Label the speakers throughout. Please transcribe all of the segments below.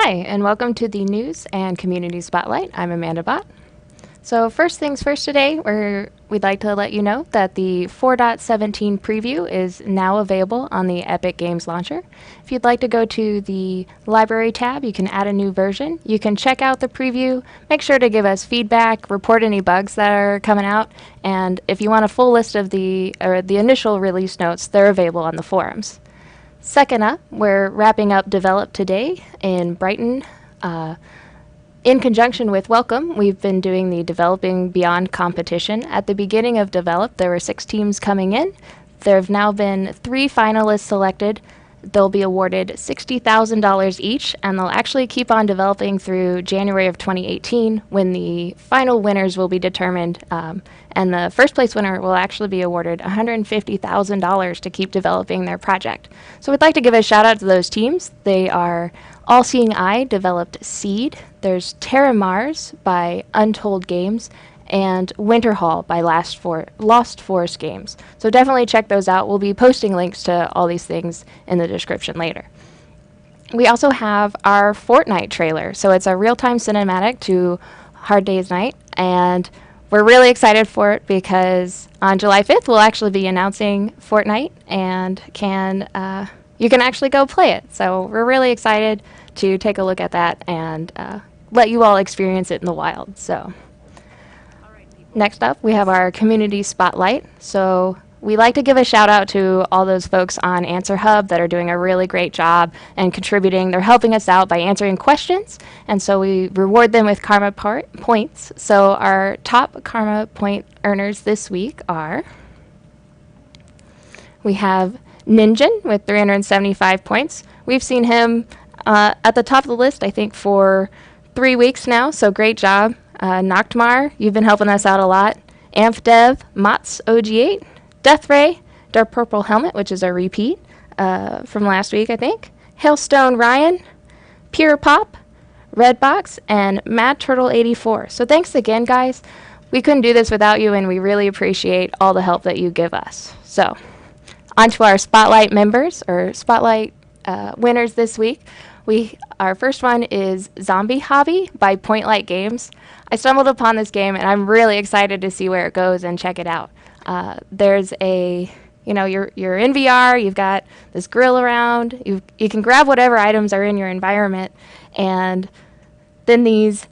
Speaker 1: Hi, and welcome to the News and Community Spotlight. I'm Amanda Bott. So first things first today, we'd like to let you know that the 4.17 preview is now available on the Epic Games Launcher. If you'd like to go to the Library tab, you can add a new version. You can check out the preview, make sure to give us feedback, report any bugs that are coming out, and if you want a full list of the initial release notes, they're available on the forums. Second up, we're wrapping up Develop Today in Brighton. In conjunction with Welcome, we've been doing the Developing Beyond competition. At the beginning of Develop, there were 6 teams coming in. There have now been 3 finalists selected. They'll be awarded $60,000 each, and they'll actually keep on developing through January of 2018 when the final winners will be determined. And the first place winner will actually be awarded $150,000 to keep developing their project. So we'd like to give a shout out to those teams. They are All Seeing Eye developed Seed. There's Terra Mars by Untold Games, and Winterhall by Lost Forest Games. So definitely check those out. We'll be posting links to all these things in the description later. We also have our Fortnite trailer. So it's a real-time cinematic to Hard Day's Night, and we're really excited for it because on July 5th we'll actually be announcing Fortnite, and you can actually go play it. So we're really excited to take a look at that and let you all experience it in the wild. So next up, we have our community spotlight. So we like to give a shout out to all those folks on Answer Hub that are doing a really great job and contributing. They're helping us out by answering questions, and so we reward them with karma points. So our top karma point earners this week are, we have Ninjin with 375 points. We've seen him at the top of the list, I think, for 3 weeks now, so great job. Noctmar, you've been helping us out a lot. AmpDev, Mots OG8, Deathray, Dark Purple Helmet, which is a repeat from last week, I think. Hailstone Ryan, Pure Pop, Redbox, and Mad Turtle 84. So thanks again, guys. We couldn't do this without you, and we really appreciate all the help that you give us. So on to our Spotlight members, or Spotlight winners this week. Our first one is Zombie Hobby by Point Light Games. I stumbled upon this game, and I'm really excited to see where it goes and check it out. There's you're in VR, you've got this grill around, you can grab whatever items are in your environment, and then these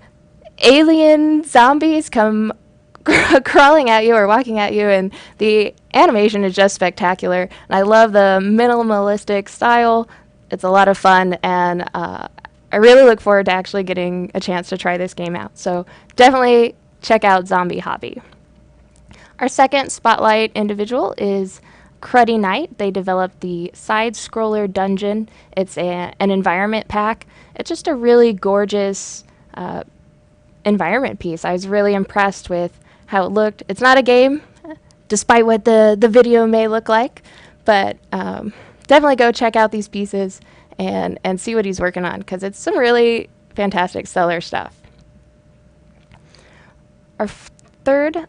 Speaker 1: alien zombies come crawling at you or walking at you, and the animation is just spectacular. And I love the minimalistic style. It's a lot of fun, and I really look forward to actually getting a chance to try this game out. So definitely check out Zombie Hobby. Our second spotlight individual is Cruddy Knight. They developed the side-scroller dungeon. It's an environment pack. It's just a really gorgeous environment piece. I was really impressed with how it looked. It's not a game, despite what the video may look like, but definitely go check out these pieces and see what he's working on, because it's some really fantastic stellar stuff. Our third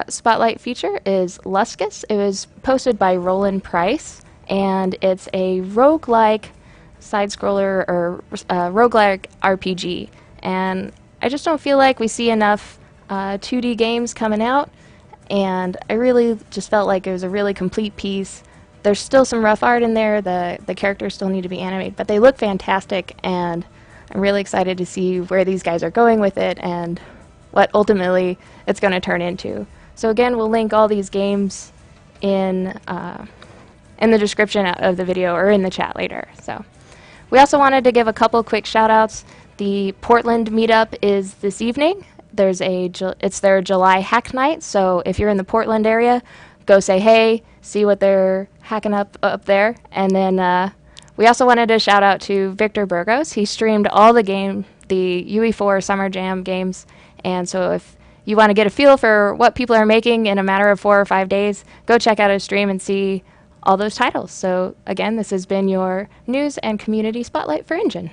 Speaker 1: spotlight feature is Luscus. It was posted by Roland Price, and it's a roguelike side-scroller or roguelike RPG. And I just don't feel like we see enough 2D games coming out, and I really just felt like it was a really complete piece. There's still some rough art in there, the characters still need to be animated, but they look fantastic, and I'm really excited to see where these guys are going with it and what ultimately it's going to turn into. So again, we'll link all these games in the description of the video or in the chat later. So we also wanted to give a couple quick shout outs. The Portland meetup is this evening. It's their July hack night, so if you're in the Portland area, go say hey, see what they're hacking up there. And then we also wanted to shout out to Victor Burgos. He streamed all the UE4 Summer Jam games, and so if you want to get a feel for what people are making in a matter of 4 or 5 days, go check out his stream and see all those titles. So again, this has been your news and community spotlight for Engine.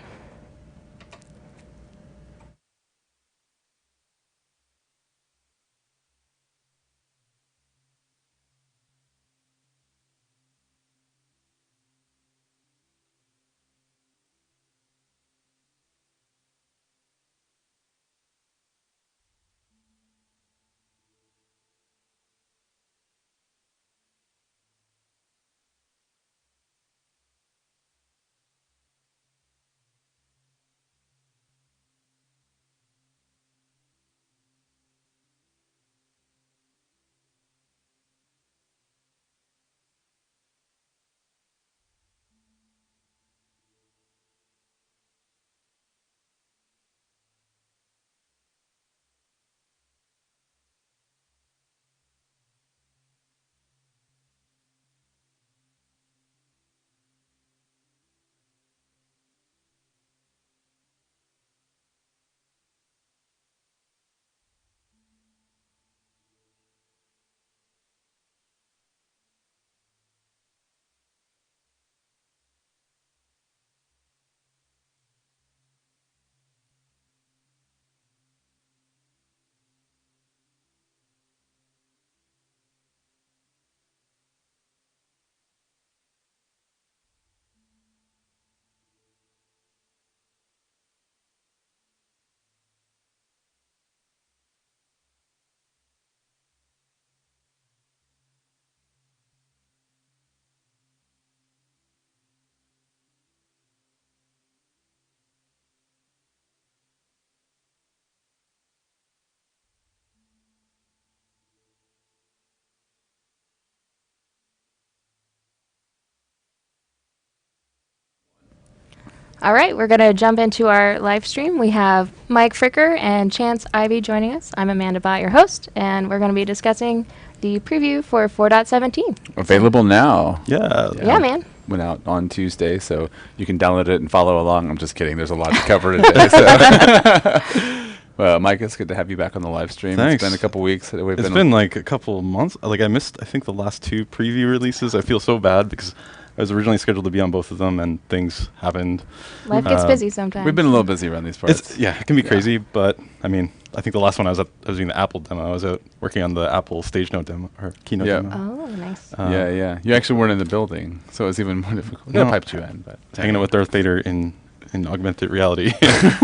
Speaker 1: All right, we're going to jump into our live stream. We have Mike Fricker and Chance Ivy joining us. I'm Amanda Bott, your host, and we're going to be discussing the preview for 4.17.
Speaker 2: Available now.
Speaker 1: Yeah, man.
Speaker 2: Went out on Tuesday, so you can download it and follow along. I'm just kidding. There's a lot to cover today. So. Well, Mike, it's good to have you back on the live stream.
Speaker 3: Thanks.
Speaker 2: It's been a couple weeks.
Speaker 3: It's been like a couple months. Like I missed, I think, the last 2 preview releases. I feel so bad because I was originally scheduled to be on both of them, and things happened.
Speaker 1: Life gets busy sometimes.
Speaker 2: We've been a little busy around these parts.
Speaker 3: It can be crazy, but I mean, I think the last one I was doing the Apple demo. I was out working on the Apple Stage Note demo or Keynote demo.
Speaker 1: Oh, nice.
Speaker 2: Yeah. You actually weren't in the building, so it was even more difficult. No, piped you in, but
Speaker 3: hanging out with Darth Vader in augmented reality,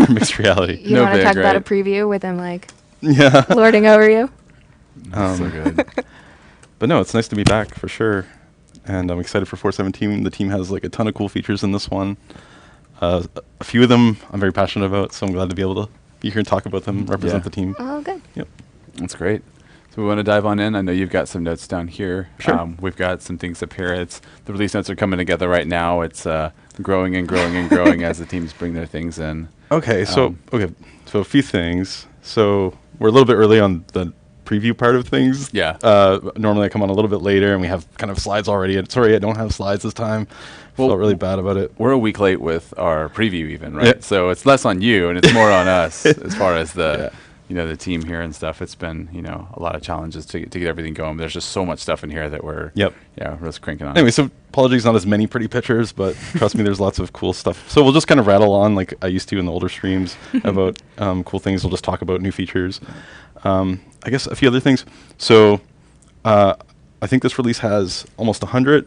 Speaker 3: mixed reality.
Speaker 1: You want to talk about a preview with him, like,
Speaker 3: yeah,
Speaker 1: lording over you?
Speaker 2: So good.
Speaker 3: But no, it's nice to be back for sure. And I'm excited for 4.17. The team has like a ton of cool features in this one. A few of them I'm very passionate about, so I'm glad to be able to be here and talk about them, represent the team.
Speaker 1: Oh, good.
Speaker 3: Yep.
Speaker 2: That's great. So we want to dive on in. I know you've got some notes down here.
Speaker 3: Sure.
Speaker 2: We've got some things up here. The release notes are coming together right now. It's growing and growing and growing as the teams bring their things in.
Speaker 3: Okay, so a few things. So we're a little bit early on the preview part of things.
Speaker 2: Yeah.
Speaker 3: Normally I come on a little bit later, and we have kind of slides already. And sorry, I don't have slides this time. Felt really bad about it.
Speaker 2: We're a week late with our preview even, right?
Speaker 3: Yeah.
Speaker 2: So it's less on you and it's more on us as far as the the team here and stuff. It's been, a lot of challenges to get everything going. There's just so much stuff in here that we're just cranking on.
Speaker 3: Anyway, so apologies, not as many pretty pictures, but trust me, there's lots of cool stuff. So we'll just kind of rattle on like I used to in the older streams about cool things. We'll just talk about new features. I guess a few other things. So I think this release has almost 100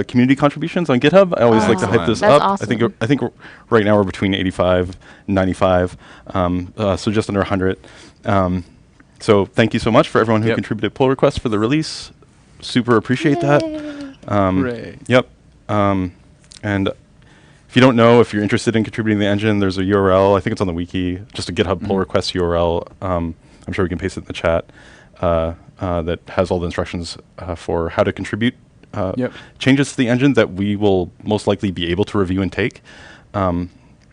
Speaker 3: community contributions on GitHub. I always like to hype this
Speaker 1: That's
Speaker 3: up.
Speaker 1: awesome.
Speaker 3: I think right now we're between 85 and 95, so just under 100. So thank you so much for everyone who contributed pull requests for the release. Super appreciate that.
Speaker 2: Hooray.
Speaker 3: Yep. And if you don't know, if you're interested in contributing to the engine, there's a URL. I think it's on the wiki, just a GitHub pull request URL. I'm sure we can paste it in the chat. That has all the instructions for how to contribute changes to the engine that we will most likely be able to review and take,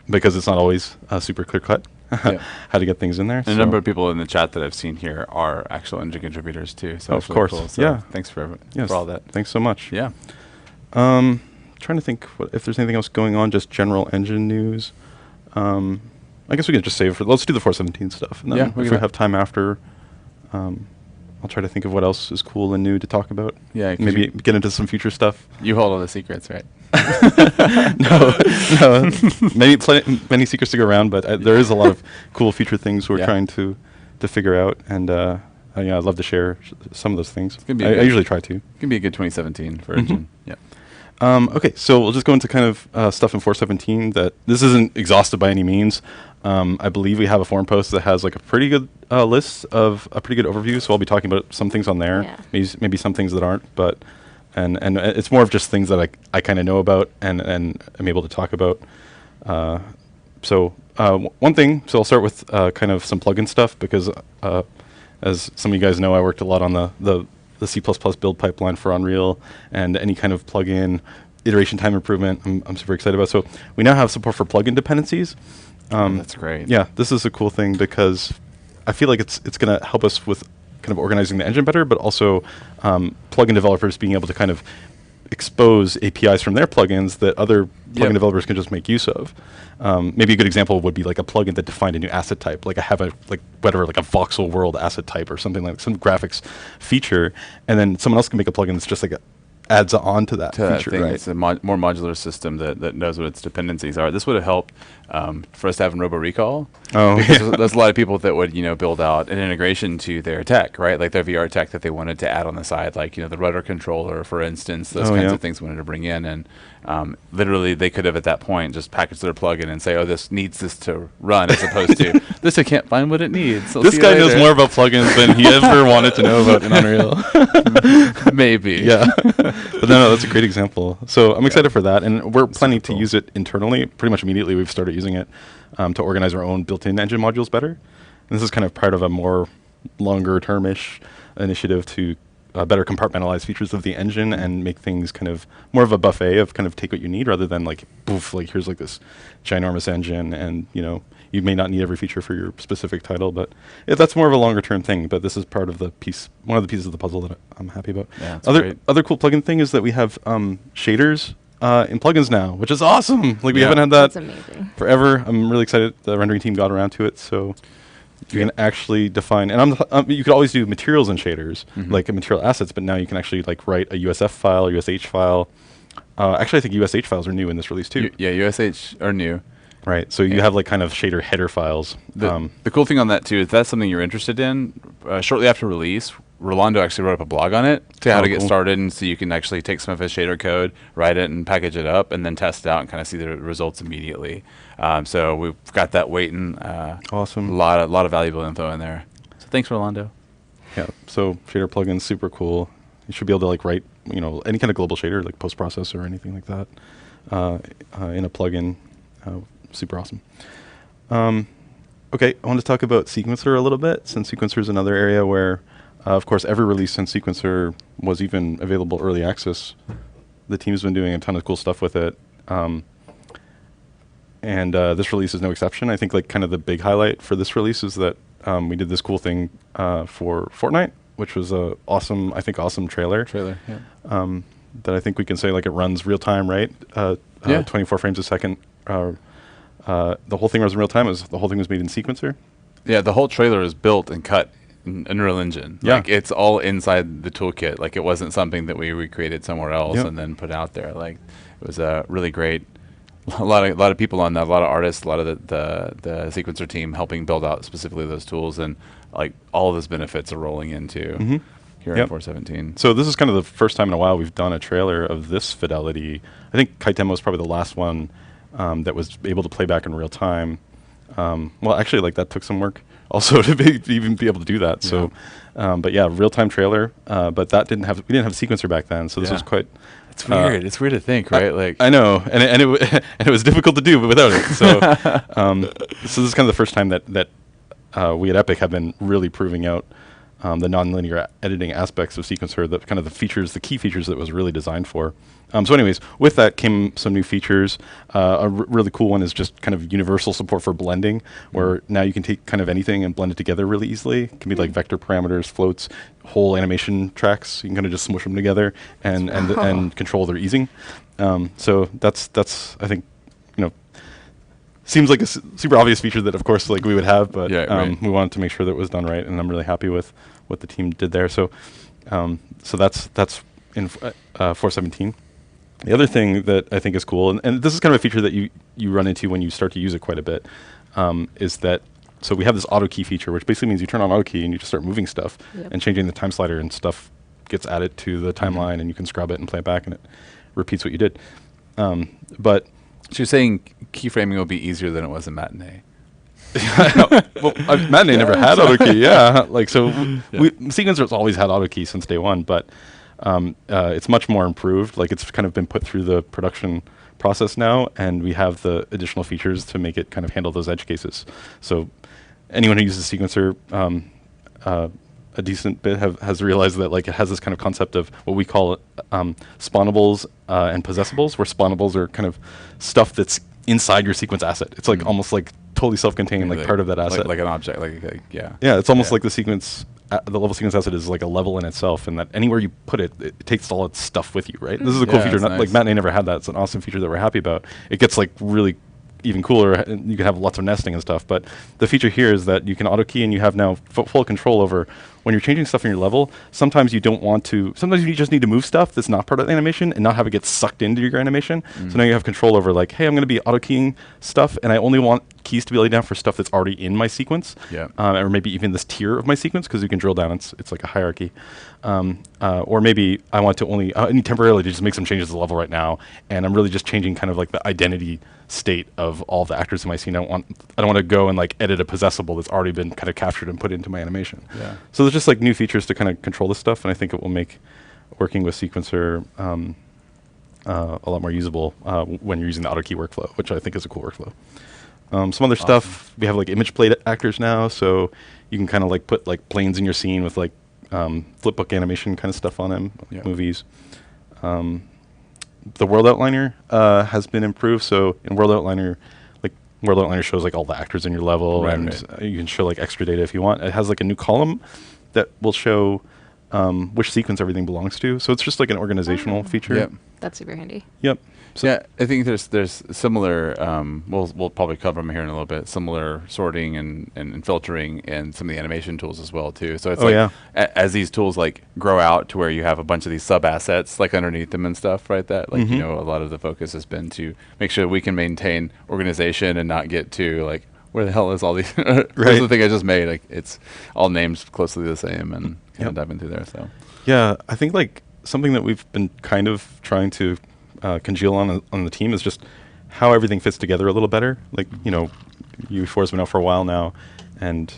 Speaker 3: because it's not always super clear cut how to get things in there.
Speaker 2: And a number of people in the chat that I've seen here are actual engine contributors too. So
Speaker 3: of course,
Speaker 2: cool. So thanks for all that.
Speaker 3: Thanks so much.
Speaker 2: Yeah.
Speaker 3: Trying to think if there's anything else going on, just general engine news. I guess we can just save for. Let's do the 4.17 stuff. And then if we have time after, I'll try to think of what else is cool and new to talk about. Yeah, maybe get into some future stuff.
Speaker 2: You hold all the secrets, right?
Speaker 3: no, many secrets to go around, but there is a lot of cool future things we're trying to figure out, and I'd love to share some of those things. I usually try to.
Speaker 2: It can be a good 2017 for engine. Yeah.
Speaker 3: Okay, so we'll just go into kind of stuff in 4.17 that this isn't exhaustive by any means. I believe we have a forum post that has like a pretty good list of a pretty good overview. So I'll be talking about some things on there, maybe some things that aren't, but and it's more of just things that I kind of know about and I'm able to talk about. One thing. So I'll start with kind of some plugin stuff because as some of you guys know, I worked a lot on the C++ build pipeline for Unreal and any kind of plugin iteration time improvement. I'm super excited about. So we now have support for plugin dependencies.
Speaker 2: That's great.
Speaker 3: Yeah, this is a cool thing because I feel like it's going to help us with kind of organizing the engine better, but also plugin developers being able to kind of expose APIs from their plugins that other plugin developers can just make use of. Maybe a good example would be like a plugin that defined a new asset type, like I have a voxel world asset type or something like some graphics feature, and then someone else can make a plugin that's just like adds on to that feature, right?
Speaker 2: It's a more modular system that knows what its dependencies are. This would have helped for us to have in RoboRecall. Because there's a lot of people that would build out an integration to their tech, right? Like their VR tech that they wanted to add on the side, like the rudder controller, for instance. Those kinds of things we wanted to bring in, and literally they could have at that point just packaged their plugin and say, "Oh, this needs this to run," as opposed to this I can't find what it needs.
Speaker 3: This guy knows more about plugins than he ever wanted to know about in Unreal.
Speaker 2: Maybe.
Speaker 3: Yeah. But no, that's a great example. So I'm excited for that, and we're planning to use it internally. Pretty much immediately, we've started using it to organize our own built-in engine modules better. And this is kind of part of a more longer-term-ish initiative to better compartmentalize features of the engine and make things kind of more of a buffet of kind of take what you need rather than like, poof, like here's like this ginormous engine and, you know, you may not need every feature for your specific title, but that's more of a longer term thing. But this is part of the piece, one of the pieces of the puzzle that I'm happy about.
Speaker 2: Yeah, that's great.
Speaker 3: Other cool plugin thing is that we have shaders in plugins now, which is awesome. Like we haven't had that
Speaker 1: That's amazing.
Speaker 3: forever. I'm really excited the rendering team got around to it. So you can actually define, and you could always do materials and shaders, like material assets, but now you can actually like write a USF file, USH file. Actually, I think USH files are new in this release too.
Speaker 2: Yeah, USH are new.
Speaker 3: Right, so you have like kind of shader header files.
Speaker 2: The cool thing on that too is that's something you're interested in. Shortly after release, Rolando actually wrote up a blog on it to how to get started, and so you can actually take some of his shader code, write it, and package it up, and then test it out and kind of see the results immediately. So we've got that waiting.
Speaker 3: Awesome.
Speaker 2: A lot of valuable info in there. So thanks, Rolando.
Speaker 3: Yeah, so shader plugins, super cool. You should be able to like write, you know, any kind of global shader, like post processor or anything like that, in a plugin. Super awesome. Okay, I want to talk about Sequencer a little bit, since Sequencer is another area where, of course, every release since Sequencer was even available early access, the team's been doing a ton of cool stuff with it. And this release is no exception. I think like kind of the big highlight for this release is that we did this cool thing for Fortnite, which was a awesome trailer.
Speaker 2: Yeah.
Speaker 3: That I think we can say like it runs real time, right? 24 frames a second. The whole thing was in real time. The whole thing was made in Sequencer.
Speaker 2: Yeah, the whole trailer is built and cut in Unreal Engine.
Speaker 3: Yeah.
Speaker 2: Like it's all inside the toolkit. Like it wasn't something that we recreated somewhere else
Speaker 3: Yep.
Speaker 2: and then put out there. Like it was really great. A lot of people on that, a lot of artists, a lot of the Sequencer team helping build out specifically those tools, and like all of those benefits are rolling into here in 4.17.
Speaker 3: So this is kind of the first time in a while we've done a trailer of this fidelity. I think Kite Demo was probably the last one that was able to play back in real time. Well, actually, like that took some work also to even be able to do that. So, but yeah, real time trailer. But we didn't have Sequencer back then, so this was quite.
Speaker 2: It's weird. It's weird to think, right?
Speaker 3: I know, and it was difficult to do, but without it. So, so this is kind of the first time that we at Epic have been really proving out the nonlinear editing aspects of Sequencer, the key features that it was really designed for. So anyways, with that came some new features. A really cool one is just kind of universal support for blending, where now you can take kind of anything and blend it together really easily. It can be like vector parameters, floats, whole animation tracks. You can kind of just smush them together and control their easing. So that's I think, you know, seems like a super obvious feature that of course like we would have, but we wanted to make sure that it was done right, and I'm really happy with what the team did there. So so that's in 4.17. The other thing that I think is cool, and this is kind of a feature that you run into when you start to use it quite a bit, is that, so we have this auto key feature, which basically means you turn on auto key and you just start moving stuff and changing the time slider, and stuff gets added to the timeline, and you can scrub it and play it back, and it repeats what you did. But
Speaker 2: so you're saying keyframing will be easier than it was in Matinee?
Speaker 3: well, Matinee never had auto key. Yeah, like so, Sequencer's always had auto key since day one, but it's much more improved. Like it's kind of been put through the production process now, and we have the additional features to make it kind of handle those edge cases. So anyone who uses Sequencer a decent bit has realized that like it has this kind of concept of what we call spawnables and possessables, where spawnables are kind of stuff that's inside your sequence asset. It's like almost like totally self-contained, like part of that asset.
Speaker 2: Like an object, yeah.
Speaker 3: Yeah, it's almost like the sequence, the level sequence asset is like a level in itself, and that anywhere you put it, it takes all its stuff with you, right? This is a cool feature.
Speaker 2: Nice.
Speaker 3: Like Matinee never had that. It's an awesome feature that we're happy about. It gets like really even cooler, and you can have lots of nesting and stuff. But the feature here is that you can auto key, and you have now full control over when you're changing stuff in your level. Sometimes you don't want to. Sometimes you just need to move stuff that's not part of the animation and not have it get sucked into your animation. So now you have control over like, hey, I'm going to be auto keying stuff, and I only want keys to be laid down for stuff that's already in my sequence, or maybe even this tier of my sequence, because you can drill down. It's like a hierarchy. Or maybe I want to I need temporarily to just make some changes to the level right now, and I'm really just changing kind of like the identity state of all the actors in my scene. I don't want to go and like edit a possessable that's already been kind of captured and put into my animation. So there's just like new features to kind of control this stuff, and I think it will make working with Sequencer a lot more usable when you're using the auto key workflow, which I think is a cool workflow. Some other stuff, we have like image plate actors now, so you can kind of like put like planes in your scene with like flipbook animation kind of stuff on them,
Speaker 2: Yeah.
Speaker 3: movies. The World Outliner has been improved. So in World Outliner, like World Outliner shows like all the actors in your level,
Speaker 2: Right,
Speaker 3: and
Speaker 2: right.
Speaker 3: you can show like extra data if you want. It has like a new column that will show which sequence everything belongs to. So it's just like an organizational feature.
Speaker 2: Yep.
Speaker 1: That's super handy.
Speaker 3: Yep. So
Speaker 2: Yeah, I think there's similar. We'll probably cover them here in a little bit. Similar sorting and filtering and some of the animation tools as well too. So it's
Speaker 3: Oh,
Speaker 2: like
Speaker 3: yeah.
Speaker 2: As these tools like grow out to where you have a bunch of these sub assets like underneath them and stuff, right? That like
Speaker 3: Mhm.
Speaker 2: a lot of the focus has been to make sure we can maintain organization and not get to like where the hell is all these? Where's
Speaker 3: Right.
Speaker 2: the thing I just made? Like it's all names closely the same and kind
Speaker 3: Yep.
Speaker 2: of diving through there. So
Speaker 3: yeah, I think like something that we've been kind of trying to congeal on the team is just how everything fits together a little better. Like, UE4 has been out for a while now, and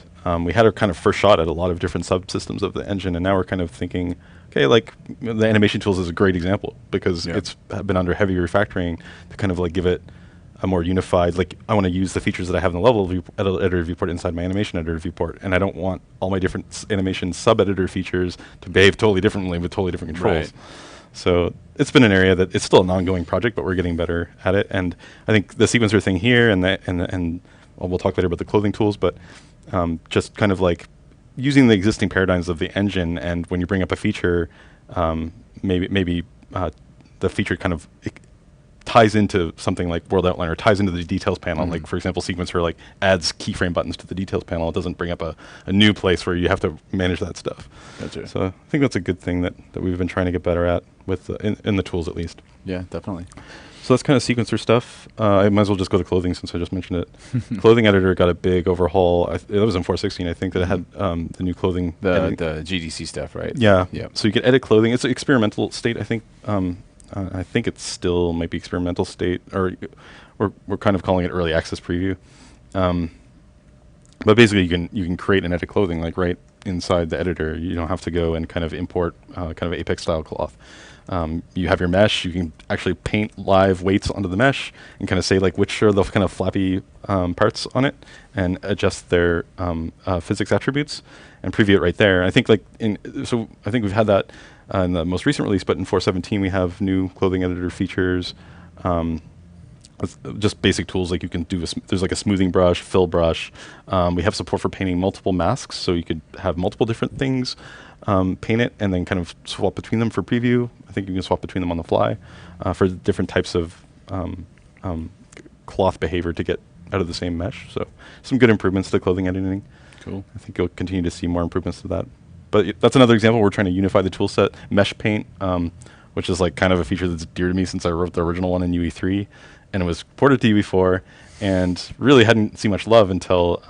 Speaker 3: we had our kind of first shot at a lot of different subsystems of the engine, and now we're kind of thinking, okay, like the animation tools is a great example because
Speaker 2: Yeah.
Speaker 3: it's been under heavy refactoring to kind of like give it a more unified, like I want to use the features that I have in the level editor viewport inside my animation editor viewport, and I don't want all my different animation sub-editor features to behave totally differently with totally different controls.
Speaker 2: Right.
Speaker 3: So it's been an area that it's still an ongoing project, but we're getting better at it. And I think the sequencer thing here, and well, we'll talk later about the clothing tools, but just kind of like using the existing paradigms of the engine, and when you bring up a feature, maybe the feature kind of ties into something like World Outliner, ties into the details panel. Like, for example, Sequencer like adds keyframe buttons to the details panel. It doesn't bring up a new place where you have to manage that stuff.
Speaker 2: Gotcha.
Speaker 3: So I think that's a good thing that we've been trying to get better at with in the tools at least.
Speaker 2: yeah, definitely.
Speaker 3: So that's kind of Sequencer stuff. I might as well just go to clothing since I just mentioned it. Clothing editor got a big overhaul. It was in 4.16, I think, that it had the new clothing.
Speaker 2: The
Speaker 3: editing.
Speaker 2: GDC stuff, right?
Speaker 3: Yeah.
Speaker 2: Yeah.
Speaker 3: So you can edit clothing. It's an experimental state, I think. I think it still might be experimental state, or we're kind of calling it early access preview. But basically, you can create and edit clothing like right inside the editor. You don't have to go and kind of import kind of Apex style cloth. You have your mesh. You can actually paint live weights onto the mesh and kind of say like which are the kind of flappy parts on it, and adjust their physics attributes and preview it right there. I think I think we've had that in the most recent release, but in 4.17 we have new clothing editor features. Just basic tools like you can do. There's like a smoothing brush, fill brush. We have support for painting multiple masks, so you could have multiple different things. Paint it and then kind of swap between them for preview. I think you can swap between them on the fly for different types of cloth behavior to get out of the same mesh. So some good improvements to clothing editing.
Speaker 2: Cool.
Speaker 3: I think you'll continue to see more improvements to that. But that's another example. We're trying to unify the tool set. Mesh paint, which is like kind of a feature that's dear to me since I wrote the original one in UE3, and it was ported to UE4, and really hadn't seen much love until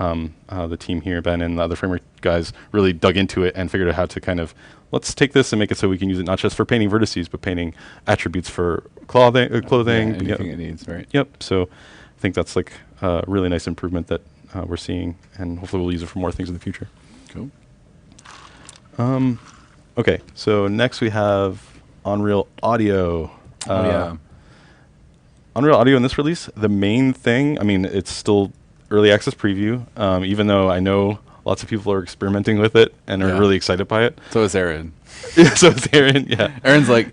Speaker 3: the team here, Ben and the other framework guys, really dug into it and figured out how to kind of, let's take this and make it so we can use it not just for painting vertices, but painting attributes for clothing.
Speaker 2: Yeah, anything it needs, right?
Speaker 3: Yep. So I think that's like a really nice improvement that we're seeing, and hopefully we'll use it for more things in the future.
Speaker 2: Cool.
Speaker 3: Okay, so next we have Unreal Audio.
Speaker 2: Yeah.
Speaker 3: Unreal Audio in this release, the main thing, I mean, it's still early access preview, even though I know lots of people are experimenting with it and are
Speaker 2: Yeah.
Speaker 3: really excited by it.
Speaker 2: So is Aaron.
Speaker 3: So it's Aaron, yeah.
Speaker 2: Aaron's like,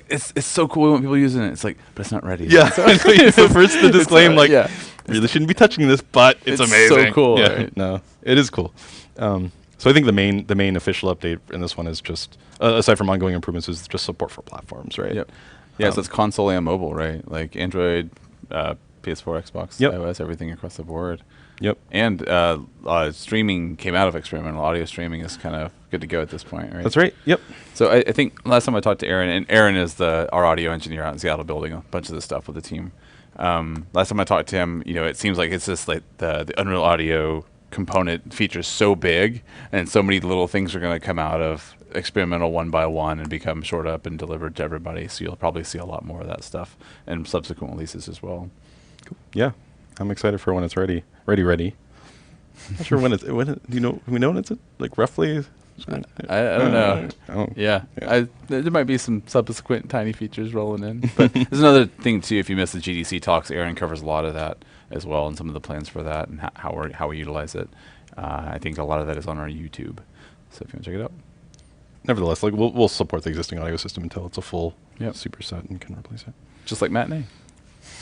Speaker 2: it's so cool. We want people using it. It's like, but it's not ready.
Speaker 3: Yeah, so he's the first to disclaim, like,
Speaker 2: yeah.
Speaker 3: really shouldn't be touching this, but it's
Speaker 2: It's
Speaker 3: amazing.
Speaker 2: so cool,
Speaker 3: Yeah,
Speaker 2: right?
Speaker 3: no, it is cool. So I think the main official update in this one is just, aside from ongoing improvements, is just support for platforms, right?
Speaker 2: Yep. Yeah, so it's console and mobile, right? Like Android, PS4, Xbox,
Speaker 3: Yep.
Speaker 2: iOS, everything across the board.
Speaker 3: Yep.
Speaker 2: And streaming came out of experimental audio streaming is kind of good to go at this point, right?
Speaker 3: That's right. Yep.
Speaker 2: So I think last time I talked to Aaron, and Aaron is our audio engineer out in Seattle, building a bunch of this stuff with the team. Last time I talked to him, it seems like it's just like the Unreal Audio component features so big, and so many little things are going to come out of experimental one by one and become shored up and delivered to everybody. So you'll probably see a lot more of that stuff in subsequent releases as well.
Speaker 3: Cool. Yeah, I'm excited for when it's ready. Ready. Not sure when do you know? We know when it's like roughly.
Speaker 2: I don't know.
Speaker 3: Oh.
Speaker 2: Yeah,
Speaker 3: Yeah.
Speaker 2: there might be some subsequent tiny features rolling in. But there's another thing too. If you missed the GDC talks, Aaron covers a lot of that as well, and some of the plans for that and how we utilize it. I think a lot of that is on our YouTube. So if you want to check it out.
Speaker 3: nevertheless, like we'll support the existing audio system until it's a full
Speaker 2: Yep.
Speaker 3: superset and can replace it.
Speaker 2: Just like Matinee.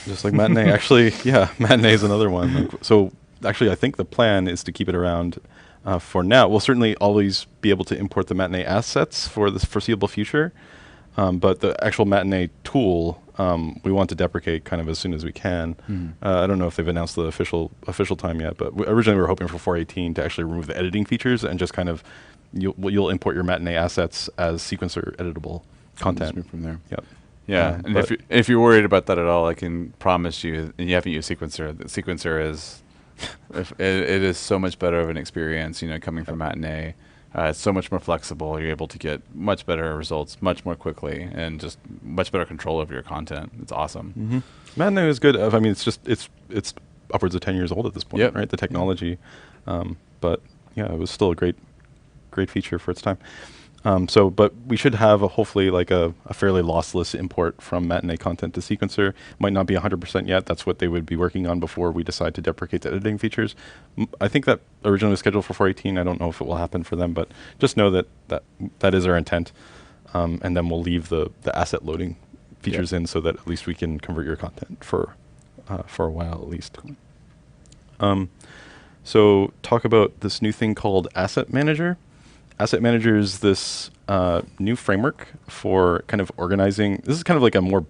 Speaker 3: Just like Matinee. Actually, yeah, Matinee is another one. Like, so actually, I think the plan is to keep it around for now. We'll certainly always be able to import the Matinee assets for the foreseeable future. But the actual Matinee tool, we want to deprecate kind of as soon as we can. I don't know if they've announced the official time yet, but originally we were hoping for 4.18 to actually remove the editing features and just kind of you'll import your Matinee assets as sequencer editable content.
Speaker 2: Just move from there.
Speaker 3: Yep.
Speaker 2: Yeah, and if you're worried about that at all, I can promise you, and you haven't used Sequencer, that Sequencer is, it is so much better of an experience, coming from Matinee. It's so much more flexible. You're able to get much better results much more quickly and just much better control over your content. It's awesome.
Speaker 3: Matinee is good. I mean, it's upwards of 10 years old at this point,
Speaker 2: Yep.
Speaker 3: right? The technology. But yeah, it was still a great feature for its time. But we should have hopefully like a fairly lossless import from Matinee content to Sequencer. Might not be 100% yet. That's what they would be working on before we decide to deprecate the editing features. I think that originally was scheduled for 4.18. I don't know if it will happen for them, but just know that is our intent. And then we'll leave the asset loading features in so that at least we can convert your content for a while at least. So talk about this new thing called Asset Manager. Asset Manager is this new framework for kind of organizing. This is kind of like a more,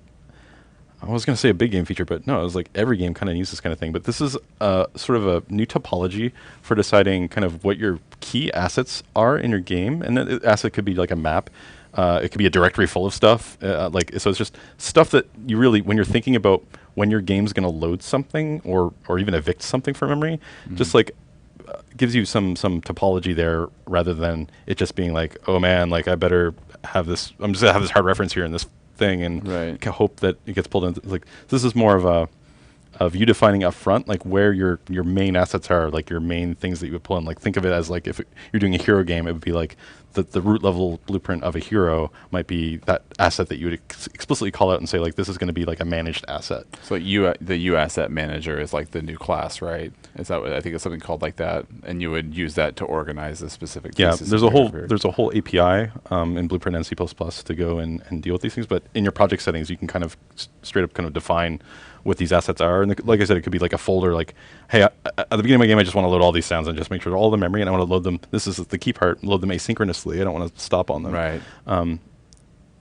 Speaker 3: I was going to say a big game feature, but no, it was like every game kind of uses this kind of thing. But this is sort of a new topology for deciding kind of what your key assets are in your game. And that asset could be like a map. It could be a directory full of stuff. So it's just stuff that you really, when you're thinking about when your game's going to load something or even evict something from memory, just like gives you some topology there rather than it just being like, oh man, like I better have this. I'm just gonna have this hard reference here in this thing and hope that it gets pulled in. Like this is more of you defining up front like where your main assets are, like your main things that you would pull in. Like think of it as like if you're doing a hero game, it would be like the root level blueprint of a hero might be that asset that you would explicitly call out and say like this is going to be like a managed asset.
Speaker 2: So the U asset manager is like the new class, right? Is that what I think it's something called like that? And you would use that to organize the specific pieces.
Speaker 3: Yeah, there's a whole API in Blueprint and C++ to go and deal with these things. But in your project settings, you can kind of straight up kind of define what these assets are. And like I said, it could be like a folder like, hey, at the beginning of my game, I just want to load all these sounds and just make sure they're all the memory, and I want to load them. This is the key part, load them asynchronously. I don't want to stop on them.
Speaker 2: Right.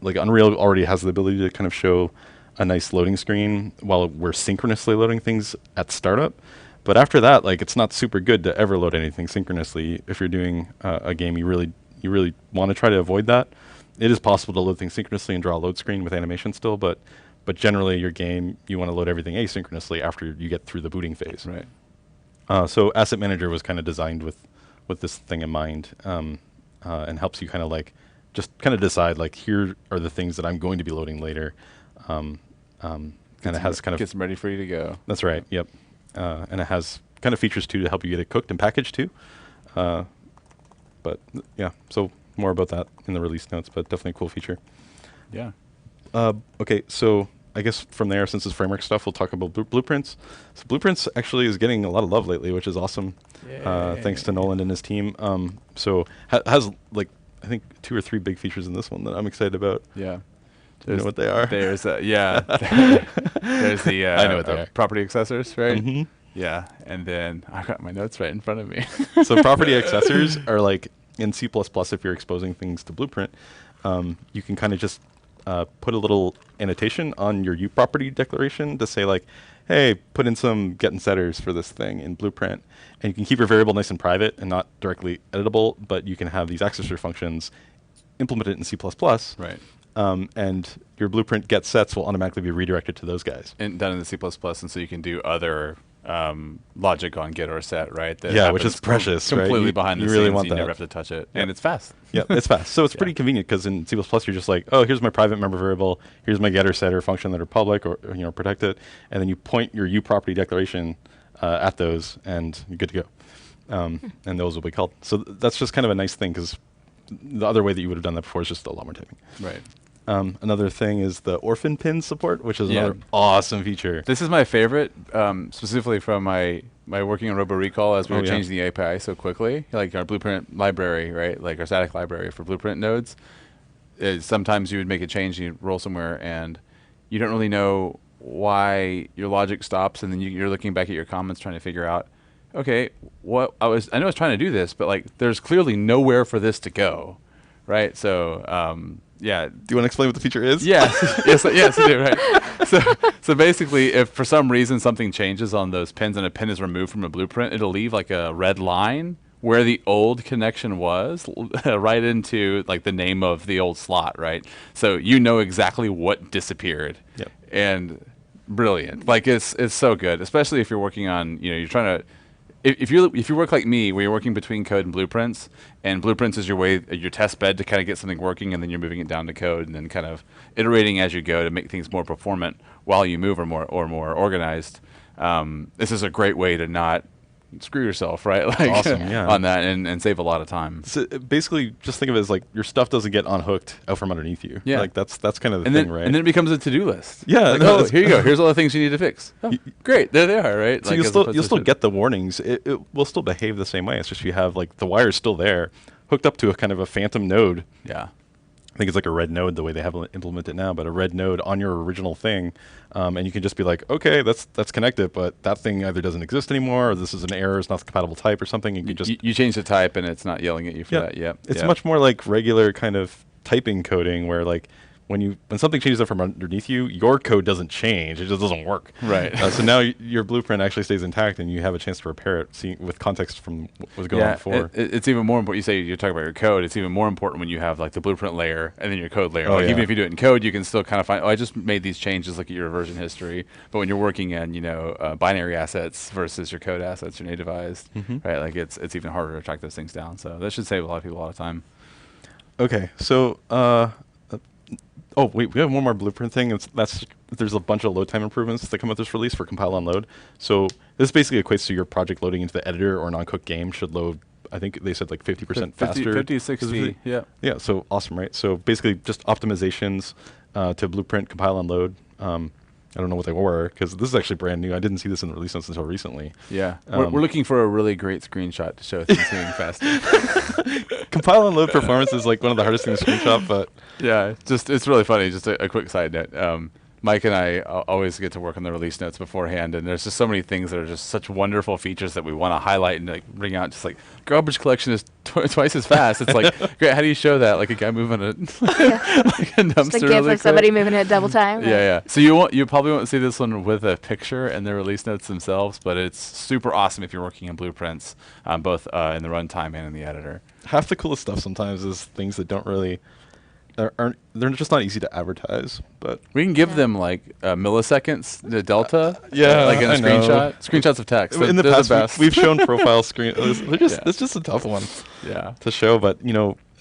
Speaker 3: Like Unreal already has the ability to kind of show a nice loading screen while we're synchronously loading things at startup. But after that, like it's not super good to ever load anything synchronously. If you're doing a game, you really want to try to avoid that. It is possible to load things synchronously and draw a load screen with animation still, but generally your game, you want to load everything asynchronously after you get through the booting phase.
Speaker 2: Right.
Speaker 3: So Asset Manager was kind of designed with this thing in mind, and helps you kind of like just kind of decide like here are the things that I'm going to be loading later. And it has kind of
Speaker 2: gets them ready for you to go.
Speaker 3: That's right. Yep. And it has kind of features too to help you get it cooked and packaged too. But yeah, so more about that in the release notes, but definitely a cool feature.
Speaker 2: Yeah.
Speaker 3: Okay, so I guess from there, since it's framework stuff, we'll talk about Blueprints. So Blueprints actually is getting a lot of love lately, which is awesome. Thanks to Nolan and his team. So has like I think 2 or 3 big features in this one that I'm excited about.
Speaker 2: Yeah.
Speaker 3: Do you know what they are?
Speaker 2: There's the
Speaker 3: I know what they are.
Speaker 2: property accessors, right?
Speaker 3: Mm-hmm.
Speaker 2: Yeah, and then I've got my notes right in front of me.
Speaker 3: So property accessors are like in C++. If you're exposing things to Blueprint, you can kind of just put a little annotation on your uProperty declaration to say like, hey, put in some get and setters for this thing in Blueprint. And you can keep your variable nice and private and not directly editable, but you can have these accessor functions implemented in C++.
Speaker 2: Right.
Speaker 3: And your Blueprint get sets will automatically be redirected to those guys.
Speaker 2: And done in the C++, and so you can do other logic on get or set, right? That
Speaker 3: Yeah, which is
Speaker 2: happens
Speaker 3: precious, right?
Speaker 2: completely behind the
Speaker 3: you
Speaker 2: scenes.
Speaker 3: really want
Speaker 2: you
Speaker 3: that.
Speaker 2: never have to touch it, and it's fast.
Speaker 3: Yeah, it's fast. So it's pretty convenient because in C++ you're just like, oh, here's my private member variable, here's my getter setter function that are public or protected, and then you point your uProperty declaration at those, and you're good to go. And those will be called. So that's just kind of a nice thing because the other way that you would have done that before is just a lot more typing.
Speaker 2: Right.
Speaker 3: Another thing is the orphan pin support, which is another awesome feature.
Speaker 2: This is my favorite, specifically from my working on Robo Recall as we were changing the API so quickly. Like our Blueprint library, right? Like our static library for Blueprint nodes. Sometimes you would make a change, and you roll somewhere, and you don't really know why your logic stops, and then you're looking back at your comments trying to figure out, okay, I know I was trying to do this, but like there's clearly nowhere for this to go, right? So yeah.
Speaker 3: Do you want to explain what the feature is?
Speaker 2: Yes, yes, I do. Right. So basically, if for some reason something changes on those pins and a pin is removed from a blueprint, it'll leave like a red line where the old connection was, right into like the name of the old slot, right? So you know exactly what disappeared.
Speaker 3: Yep.
Speaker 2: And brilliant. Like it's so good, especially if you're working on, you're trying to, if you work like me, where you're working between code and blueprints is your test bed to kind of get something working, and then you're moving it down to code, and then kind of iterating as you go to make things more performant while you move or more organized. This is a great way to not screw yourself, right? Like
Speaker 3: awesome, yeah.
Speaker 2: on that and save a lot of time.
Speaker 3: So basically, just think of it as like your stuff doesn't get unhooked out from underneath you.
Speaker 2: Yeah,
Speaker 3: like that's kind of the
Speaker 2: thing,
Speaker 3: right?
Speaker 2: And then it becomes a to-do list.
Speaker 3: Yeah,
Speaker 2: like, here you go. Here's all the things you need to fix. Oh, great, there they are, right?
Speaker 3: So
Speaker 2: like
Speaker 3: you'll still get the warnings. It will still behave the same way. It's just you have like the wire's still there, hooked up to a kind of a phantom node.
Speaker 2: Yeah.
Speaker 3: I think it's like a red node the way they have it implemented now, but a red node on your original thing, and you can just be like, okay, that's connected, but that thing either doesn't exist anymore, or this is an error, it's not the compatible type, or something. You can just
Speaker 2: you change the type, and it's not yelling at you for that. Yeah,
Speaker 3: it's much more like regular kind of typing coding, where like when something changes up from underneath you, your code doesn't change; it just doesn't work.
Speaker 2: Right.
Speaker 3: So now your blueprint actually stays intact, and you have a chance to repair it, with context from what was going on before.
Speaker 2: It's even more important. You say you're talking about your code. It's even more important when you have like the blueprint layer and then your code layer. Even if you do it in code, you can still kind of find, I just made these changes. Look at your version history. But when you're working in binary assets versus your code assets, your nativized, right? Like it's even harder to track those things down. So that should save a lot of people a lot of time.
Speaker 3: Okay, so. Oh wait, we have one more blueprint thing. There's a bunch of load time improvements that come with this release for compile and load. So this basically equates to your project loading into the editor or non-cooked game should load. I think they said like 50% faster.
Speaker 2: 50, 60, yeah.
Speaker 3: Yeah, so awesome, right? So basically just optimizations to blueprint, compile, and load. I don't know what they were, because this is actually brand new. I didn't see this in the release notes until recently.
Speaker 2: Yeah, we're looking for a really great screenshot to show things moving faster.
Speaker 3: Compile and load performance is like one of the hardest things to screenshot, but
Speaker 2: yeah, it's really funny. Just a quick side note. Mike and I always get to work on the release notes beforehand, and there's just so many things that are just such wonderful features that we want to highlight and like bring out. Just like garbage collection is twice as fast. It's like, great. How do you show that? Like a guy moving a like a dumpster.
Speaker 1: Just a gif of somebody moving it double time.
Speaker 2: Yeah. So you probably won't see this one with a picture in the release notes themselves, but it's super awesome if you're working in blueprints, both in the runtime and in the editor.
Speaker 3: Half the coolest stuff sometimes is things that don't really. They're just not easy to advertise, but
Speaker 2: we can give them like milliseconds, the delta, like in a screenshot, screenshots of text.
Speaker 3: In the past, we've shown profile screen. It's just a tough one, to show. But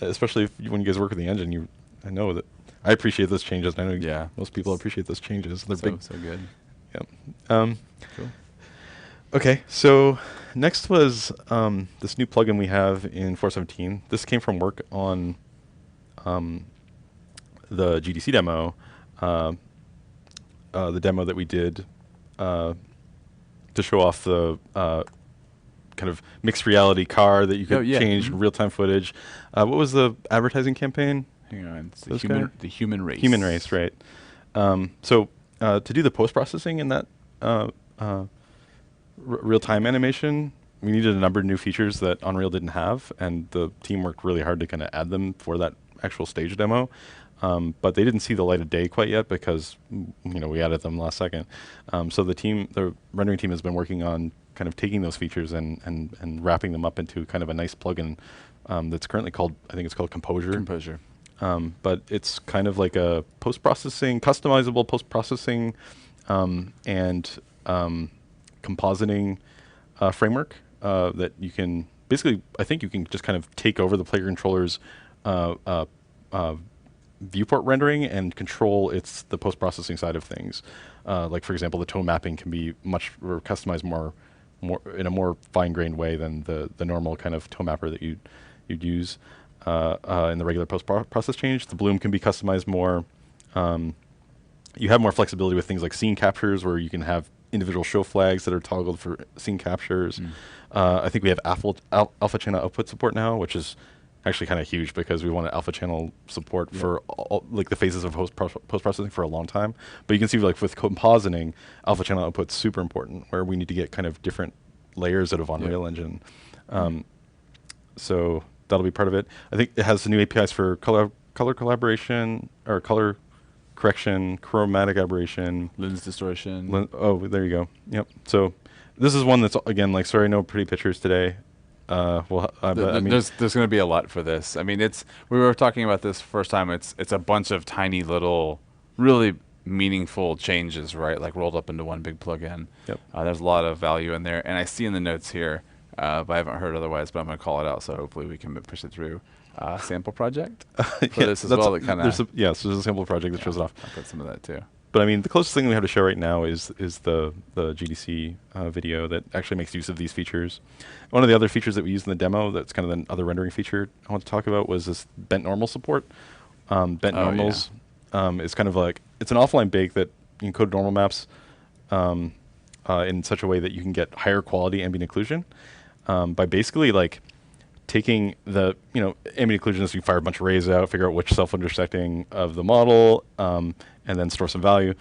Speaker 3: especially when you guys work with the engine, I know that I appreciate those changes. And I know most people appreciate those changes. They're big,
Speaker 2: so good.
Speaker 3: Yeah. Cool. Okay, so next was this new plugin we have in 4.17. This came from work on. The GDC demo, the demo that we did to show off the kind of mixed reality car that you could change real-time footage. What was the advertising campaign?
Speaker 2: Hang on, it's the human race.
Speaker 3: Human race, right. So to do the post-processing in that real-time animation, we needed a number of new features that Unreal didn't have, and the team worked really hard to kind of add them for that actual stage demo. But they didn't see the light of day quite yet because we added them last second. So the rendering team has been working on kind of taking those features and wrapping them up into kind of a nice plugin that's currently called, I think it's called Composure. But it's kind of like a post-processing, customizable post-processing and compositing framework that you can basically, I think you can just kind of take over the player controller's viewport rendering and control the post-processing side of things. Like for example, the tone mapping can be customized more in a more fine-grained way than the normal kind of tone mapper that you'd use in the regular post-process change. The bloom can be customized more. You have more flexibility with things like scene captures, where you can have individual show flags that are toggled for scene captures. I think we have alpha channel output support now, which is actually kind of huge because we wanted alpha channel support for like the phases of post-processing for a long time. But you can see like with compositing, alpha channel output's super important, where we need to get kind of different layers out of Unreal Engine. So that'll be part of it. I think it has the new APIs for color collaboration or color correction, chromatic aberration,
Speaker 2: lens distortion.
Speaker 3: Oh, there you go. Yep. So this is one that's, again, like, sorry, no pretty pictures today. But I mean,
Speaker 2: there's going to be a lot for this. I mean, we were talking about this first time. It's a bunch of tiny little, really meaningful changes, right? Like rolled up into one big plugin.
Speaker 3: Yep.
Speaker 2: There's a lot of value in there, and I see in the notes here, but I haven't heard otherwise. But I'm going to call it out, so hopefully we can push it through. Sample project for this as well. That kind of
Speaker 3: so there's a sample project that shows it off.
Speaker 2: I'll put some of that too.
Speaker 3: But I mean, the closest thing we have to show right now is the GDC video that actually makes use of these features. One of the other features that we used in the demo, that's kind of the other rendering feature I want to talk about, was this bent normal support. Bent normals is kind of like, it's an offline bake that you encode normal maps in such a way that you can get higher quality ambient occlusion by basically like taking the, ambient occlusion is you fire a bunch of rays out, figure out which self-intersecting of the model, and then store some value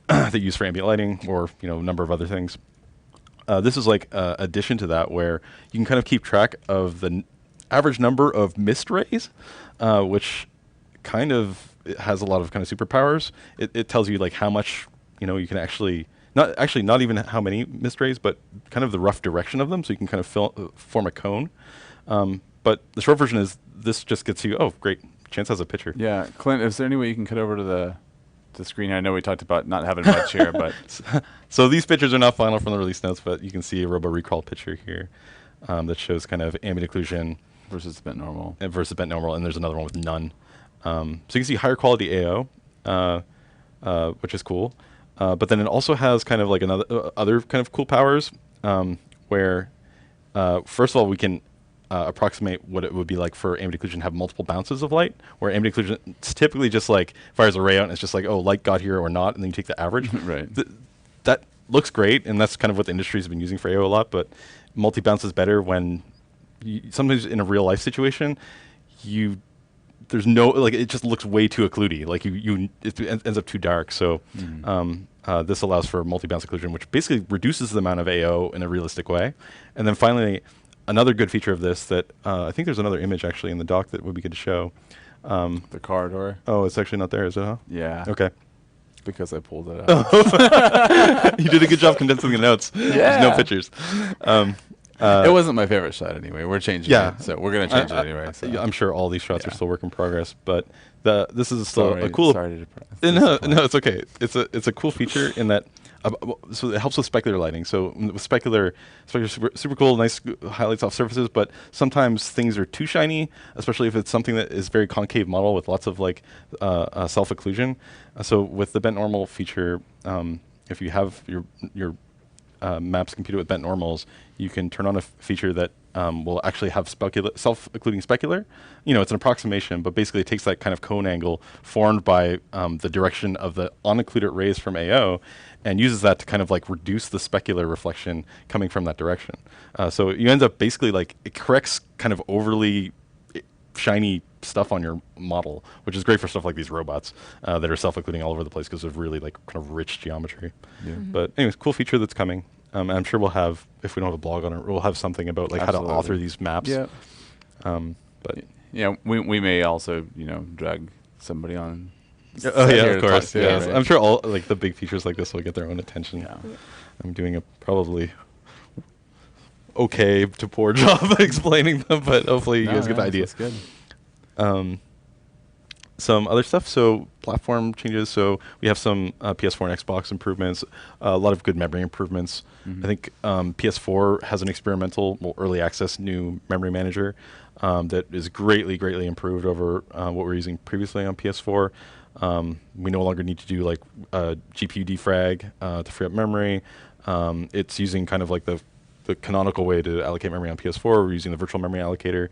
Speaker 3: that you use for ambient lighting or, a number of other things. This is like addition to that, where you can kind of keep track of the average number of missed rays, which kind of has a lot of kind of superpowers. It tells you like how much, you can actually, not even how many missed rays, but kind of the rough direction of them, so you can kind of form a cone. But the short version is this just gets you, oh, great, Chance has a picture.
Speaker 2: Yeah, Clint, is there any way you can cut over to the screen? I know we talked about not having much here, but
Speaker 3: so these pictures are not final from the release notes, but you can see a robo recall picture here that shows kind of ambient occlusion
Speaker 2: versus bent normal,
Speaker 3: and there's another one with none. So you can see higher quality AO, which is cool. But then it also has kind of like other kind of cool powers, where first of all we can approximate what it would be like for ambient occlusion to have multiple bounces of light, where ambient occlusion typically just like fires a ray out and it's just like, oh, light got here or not, and then you take the average.
Speaker 2: Right.
Speaker 3: That looks great, and that's kind of what the industry's been using for AO a lot, but multi-bounce is better when sometimes in a real life situation, there's no, like, it just looks way too occludy, like it ends up too dark, so this allows for multi-bounce occlusion, which basically reduces the amount of AO in a realistic way. And then finally, another good feature of this that I think there's another image actually in the doc that would be good to show.
Speaker 2: The corridor.
Speaker 3: Oh, it's actually not there, is it? Huh?
Speaker 2: Yeah.
Speaker 3: Okay.
Speaker 2: Because I pulled it out.
Speaker 3: You did a good job condensing the notes.
Speaker 2: Yeah.
Speaker 3: There's no pictures.
Speaker 2: It wasn't my favorite shot anyway. We're changing it, so we're going to change it anyway. So.
Speaker 3: I'm sure all these shots are still work in progress, but this is still a cool.
Speaker 2: Sorry to depress.
Speaker 3: No, it's okay. It's a cool feature in that. So it helps with specular lighting. So with specular super cool, nice highlights off surfaces, but sometimes things are too shiny, especially if it's something that is very concave model with lots of like self-occlusion. So with the bent normal feature, if you have your maps computed with bent normals, you can turn on a feature that will actually have self-occluding specular. It's an approximation, but basically it takes that kind of cone angle formed by the direction of the unoccluded rays from AO and uses that to kind of like reduce the specular reflection coming from that direction. So you end up basically like, it corrects kind of overly shiny stuff on your model, which is great for stuff like these robots that are self-occluding all over the place because of really like kind of rich geometry. Yeah. But anyways, cool feature that's coming. I'm sure we'll have, if we don't have a blog on it, we'll have something about like how to author these maps.
Speaker 2: Yeah.
Speaker 3: But
Speaker 2: yeah, we may also drag somebody on.
Speaker 3: Oh yeah, of course.
Speaker 2: Yeah,
Speaker 3: Yes.
Speaker 2: right.
Speaker 3: I'm sure all like the big features like this will get their own attention.
Speaker 2: Yeah.
Speaker 3: I'm doing a probably okay to poor job explaining them, but hopefully you guys get the idea.
Speaker 2: That's good.
Speaker 3: Some other stuff. So platform changes. So we have some PS4 and Xbox improvements. A lot of good memory improvements. I think PS4 has an experimental, early access new memory manager that is greatly improved over what we were using previously on PS4. We no longer need to do like GPU defrag to free up memory. It's using kind of like the canonical way to allocate memory on PS4. We're using the virtual memory allocator.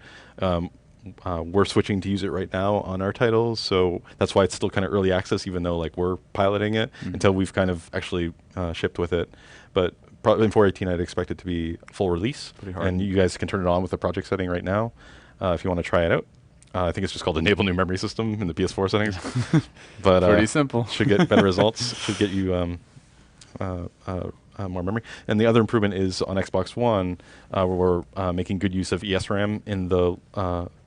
Speaker 3: we're switching to use it right now on our titles, so that's why it's still kind of early access, even though like we're piloting it until we've kind of actually shipped with it. But probably in 4.18, I'd expect it to be full release,
Speaker 2: Pretty hard.
Speaker 3: and you guys can turn it on with the project setting right now if you want to try it out. I think it's just called Enable New Memory System in the PS4 settings, but
Speaker 2: Pretty simple.
Speaker 3: Should get better results. Should get you more memory. And the other improvement is on Xbox One, where we're making good use of ESRAM in the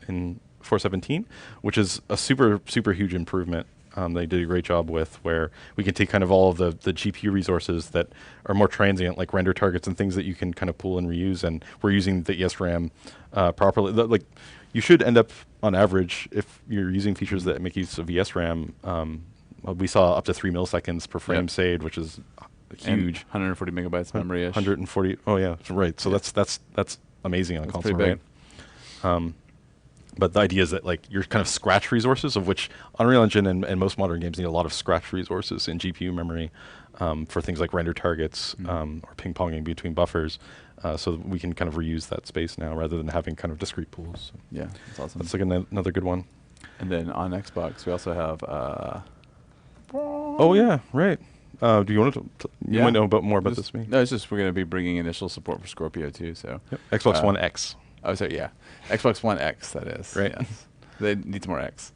Speaker 3: in 4.17, which is a super huge improvement. They did a great job with, where we can take kind of all of the GPU resources that are more transient, like render targets and things that you can kind of pull and reuse, and we're using the ESRAM properly. Like, you should end up, on average, if you're using features that make use of ESRAM, we saw up to 3 milliseconds per frame saved, which is huge.
Speaker 2: And 140 megabytes memory-ish.
Speaker 3: 140. Oh yeah, right. So that's amazing on a console,
Speaker 2: pretty big.
Speaker 3: right? But the idea is that like your kind of scratch resources, of which Unreal Engine and most modern games need a lot of scratch resources in GPU memory for things like render targets or ping-ponging between buffers. So we can kind of reuse that space now rather than having kind of discrete pools.
Speaker 2: Yeah, that's awesome.
Speaker 3: That's like another good one.
Speaker 2: And then on Xbox, we also have.
Speaker 3: Oh yeah, right. Do you want to? You might know more about this than me.
Speaker 2: No, it's just we're going to be bringing initial support for Scorpio too. So
Speaker 3: Xbox One X.
Speaker 2: Oh, sorry, yeah, Xbox One X. That is
Speaker 3: right.
Speaker 2: Yes. They need some more X.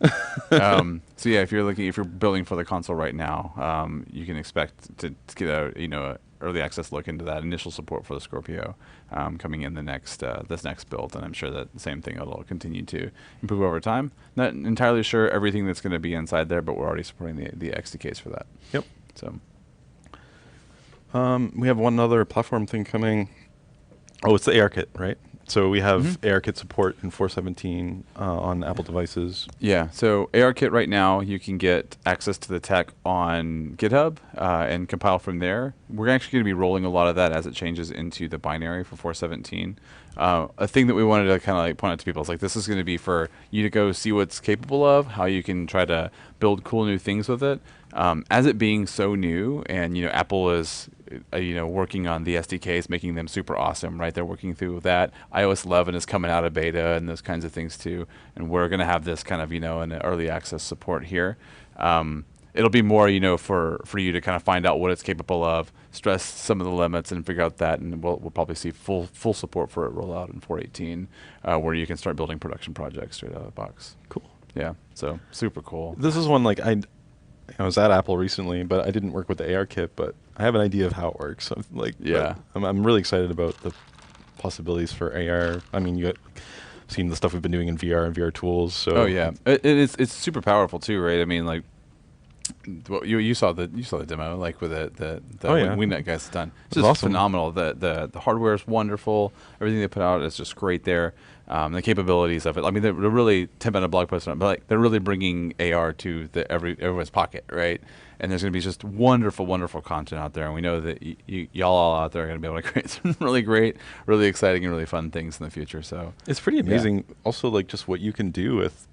Speaker 2: So yeah, if you're building for the console right now, you can expect to get a early access look into that initial support for the Scorpio coming in this next build, and I'm sure that the same thing will continue to improve over time. Not entirely sure everything that's going to be inside there, but we're already supporting the XDKs for that.
Speaker 3: Yep.
Speaker 2: So
Speaker 3: we have one other platform thing coming. Oh, it's the ARKit, right? So we have ARKit support in 4.17 on Apple devices.
Speaker 2: Yeah, so ARKit right now, you can get access to the tech on GitHub and compile from there. We're actually going to be rolling a lot of that as it changes into the binary for 4.17. A thing that we wanted to kind of like point out to people is like, this is going to be for you to go see what's capable of, how you can try to build cool new things with it. As it being so new, and Apple is working on the SDKs, making them super awesome, right? They're working through that. iOS 11 is coming out of beta and those kinds of things too. And we're going to have this kind of, an early access support here. It'll be more, for you to kind of find out what it's capable of, stress some of the limits, and figure out that. And we'll probably see full support for it roll out in 4.18, where you can start building production projects straight out of the box.
Speaker 3: Cool.
Speaker 2: Yeah. So super cool.
Speaker 3: This is one like I was at Apple recently, but I didn't work with the ARKit, but I have an idea of how it works. So, I'm really excited about the possibilities for AR. I mean, you got seen the stuff we've been doing in VR and VR tools. So
Speaker 2: it's super powerful too, right? I mean, like, well, you saw the demo, like with the WingNet guys done. It's just
Speaker 3: awesome.
Speaker 2: Phenomenal. The hardware is wonderful. Everything they put out is just great there. The capabilities of it. I mean, they're really 10-minute blog post on it, but like they're really bringing AR to everyone's pocket, right? And there's going to be just wonderful content out there, and we know that y'all all out there are going to be able to create some really great, really exciting, and really fun things in the future. So
Speaker 3: it's pretty amazing. Yeah. Also, like just what you can do with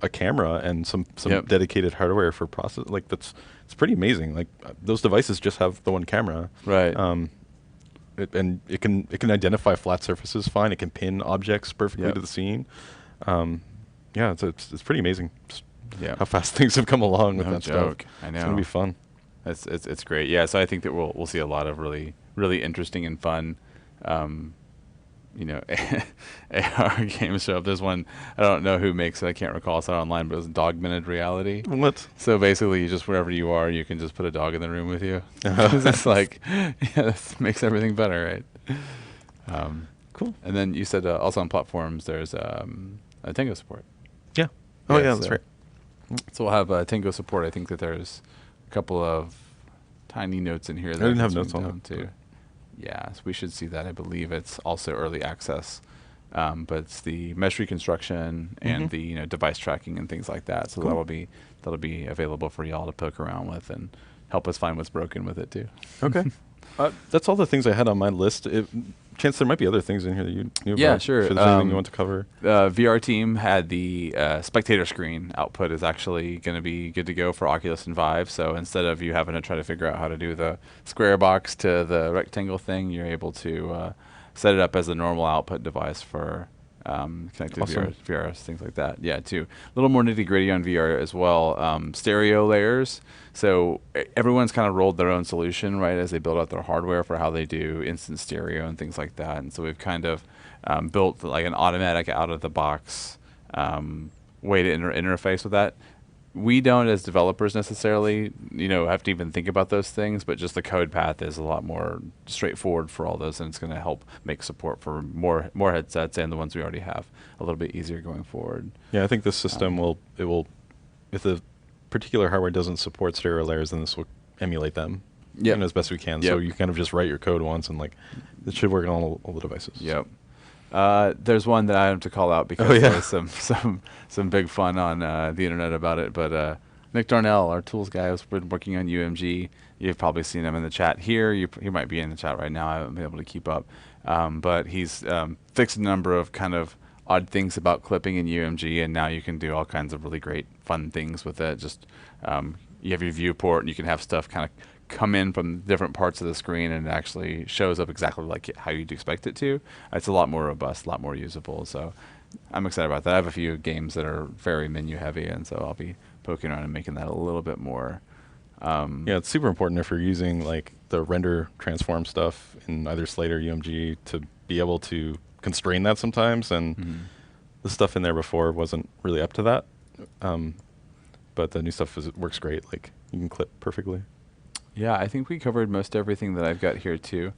Speaker 3: a camera and some dedicated hardware for process. Like it's pretty amazing. Like those devices just have the one camera,
Speaker 2: right?
Speaker 3: And it can identify flat surfaces fine. It can pin objects perfectly to the scene. It's pretty amazing. How fast things have come along with that stuff.
Speaker 2: I know.
Speaker 3: It's gonna be fun.
Speaker 2: It's great. Yeah. So I think that we'll see a lot of really interesting and fun, AR games show up. There's one, I don't know who makes it. I can't recall. It's not online, but it was Dogmented Reality.
Speaker 3: What?
Speaker 2: So basically, you just wherever you are, you can just put a dog in the room with you. It's like, this makes everything better, right?
Speaker 3: Cool.
Speaker 2: And then you said also on platforms, there's a Tango support.
Speaker 3: Yeah. Oh yeah, that's right.
Speaker 2: So we'll have Tango support. I think that there's a couple of tiny notes in here.
Speaker 3: I didn't have notes on it
Speaker 2: too. Yeah, so we should see that. I believe it's also early access, but it's the mesh reconstruction and the device tracking and things like that. So that'll be available for y'all to poke around with and help us find what's broken with it too.
Speaker 3: Okay, that's all the things I had on my list. Chance, there might be other things in here that you knew about.
Speaker 2: Yeah, sure.
Speaker 3: If there's anything you want to cover.
Speaker 2: VR team had the spectator screen output is actually going to be good to go for Oculus and Vive. So instead of you having to try to figure out how to do the square box to the rectangle thing, you're able to set it up as a normal output device for connected
Speaker 3: Awesome.
Speaker 2: VRs, things like that. Yeah, too. A little more nitty gritty on VR as well. Stereo layers. So everyone's kind of rolled their own solution, right, as they build out their hardware for how they do instant stereo and things like that. And so we've kind of built like an automatic out of the box way to interface with that. We don't, as developers, necessarily, have to even think about those things, but just the code path is a lot more straightforward for all those, and it's going to help make support for more headsets and the ones we already have a little bit easier going forward.
Speaker 3: Yeah, I think this system will, if the particular hardware doesn't support stereo layers, then this will emulate them as best we can. So you kind of just write your code once, and like it should work on all the devices.
Speaker 2: Yep. There's one that I have to call out because there was some big fun on the internet about it. But Nick Darnell, our tools guy, has been working on UMG. You've probably seen him in the chat here. He might be in the chat right now. I haven't been able to keep up. But he's fixed a number of kind of odd things about clipping in UMG, and now you can do all kinds of really great fun things with it. Just you have your viewport, and you can have stuff kind of come in from different parts of the screen, and it actually shows up exactly like how you'd expect it to. It's a lot more robust, a lot more usable. So I'm excited about that. I have a few games that are very menu heavy, and so I'll be poking around and making that a little bit more.
Speaker 3: Yeah, it's super important if you're using like the render transform stuff in either Slate or UMG to be able to constrain that sometimes, and the stuff in there before wasn't really up to that. But the new stuff works great. Like you can clip perfectly.
Speaker 2: Yeah, I think we covered most everything that I've got here too.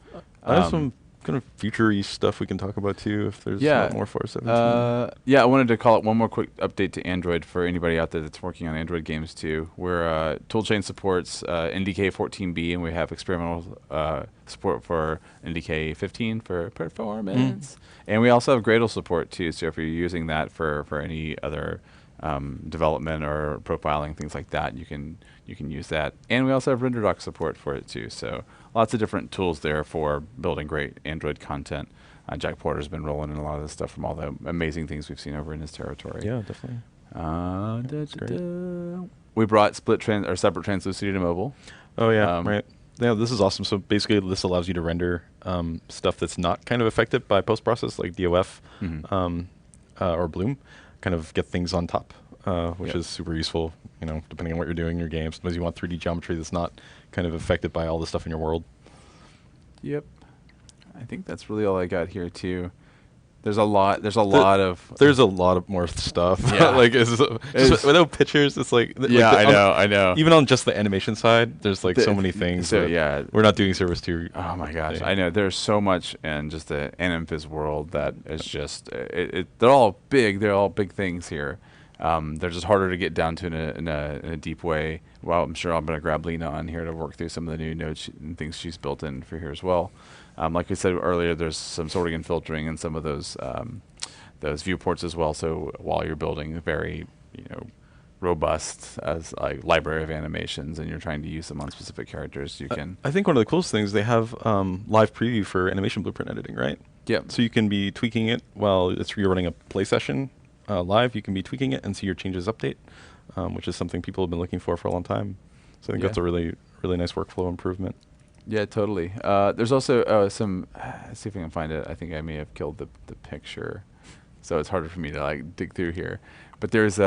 Speaker 3: I have some kind of future-y stuff we can talk about too if there's a lot more for 17.
Speaker 2: I wanted to call it one more quick update to Android for anybody out there that's working on Android games too. Where Toolchain supports NDK 14B, and we have experimental support for NDK 15 for performance. And we also have Gradle support too, so if you're using that for any other development or profiling, things like that, you can use that. And we also have RenderDoc support for it too. So lots of different tools there for building great Android content. Jack Porter's been rolling in a lot of this stuff from all the amazing things we've seen over in his territory.
Speaker 3: Yeah, definitely.
Speaker 2: We brought separate translucity to mobile.
Speaker 3: Oh yeah, right. Yeah, this is awesome. So basically, this allows you to render stuff that's not kind of affected by post-process, like DOF or Bloom. Kind of get things on top, which is super useful, depending on what you're doing in your game. Sometimes you want 3D geometry that's not kind of affected by all the stuff in your world.
Speaker 2: Yep. I think that's really all I got here too. There's a lot of more stuff. Yeah. Like just
Speaker 3: without pictures, it's like
Speaker 2: I know.
Speaker 3: Even on just the animation side, there's like so many things.
Speaker 2: So
Speaker 3: we're not doing service to.
Speaker 2: Oh my gosh, I know. There's so much in just the NMFIS world that is just they're all big. They're all big things here. They're just harder to get down to in a deep way. Well, I'm sure I'm going to grab Lena on here to work through some of the new nodes and things she's built in for here as well. Like we said earlier, there's some sorting and filtering in some of those viewports as well. So while you're building a very robust as like library of animations, and you're trying to use them on specific characters, you can.
Speaker 3: I think one of the coolest things, they have live preview for animation blueprint editing, right?
Speaker 2: Yeah.
Speaker 3: So you can be tweaking it while you're running a play session live. You can be tweaking it and see your changes update, which is something people have been looking for a long time. So I think that's a really, really nice workflow improvement.
Speaker 2: Yeah, totally. There's also some. Let's see if I can find it. I think I may have killed the picture, so it's harder for me to like dig through here. But there's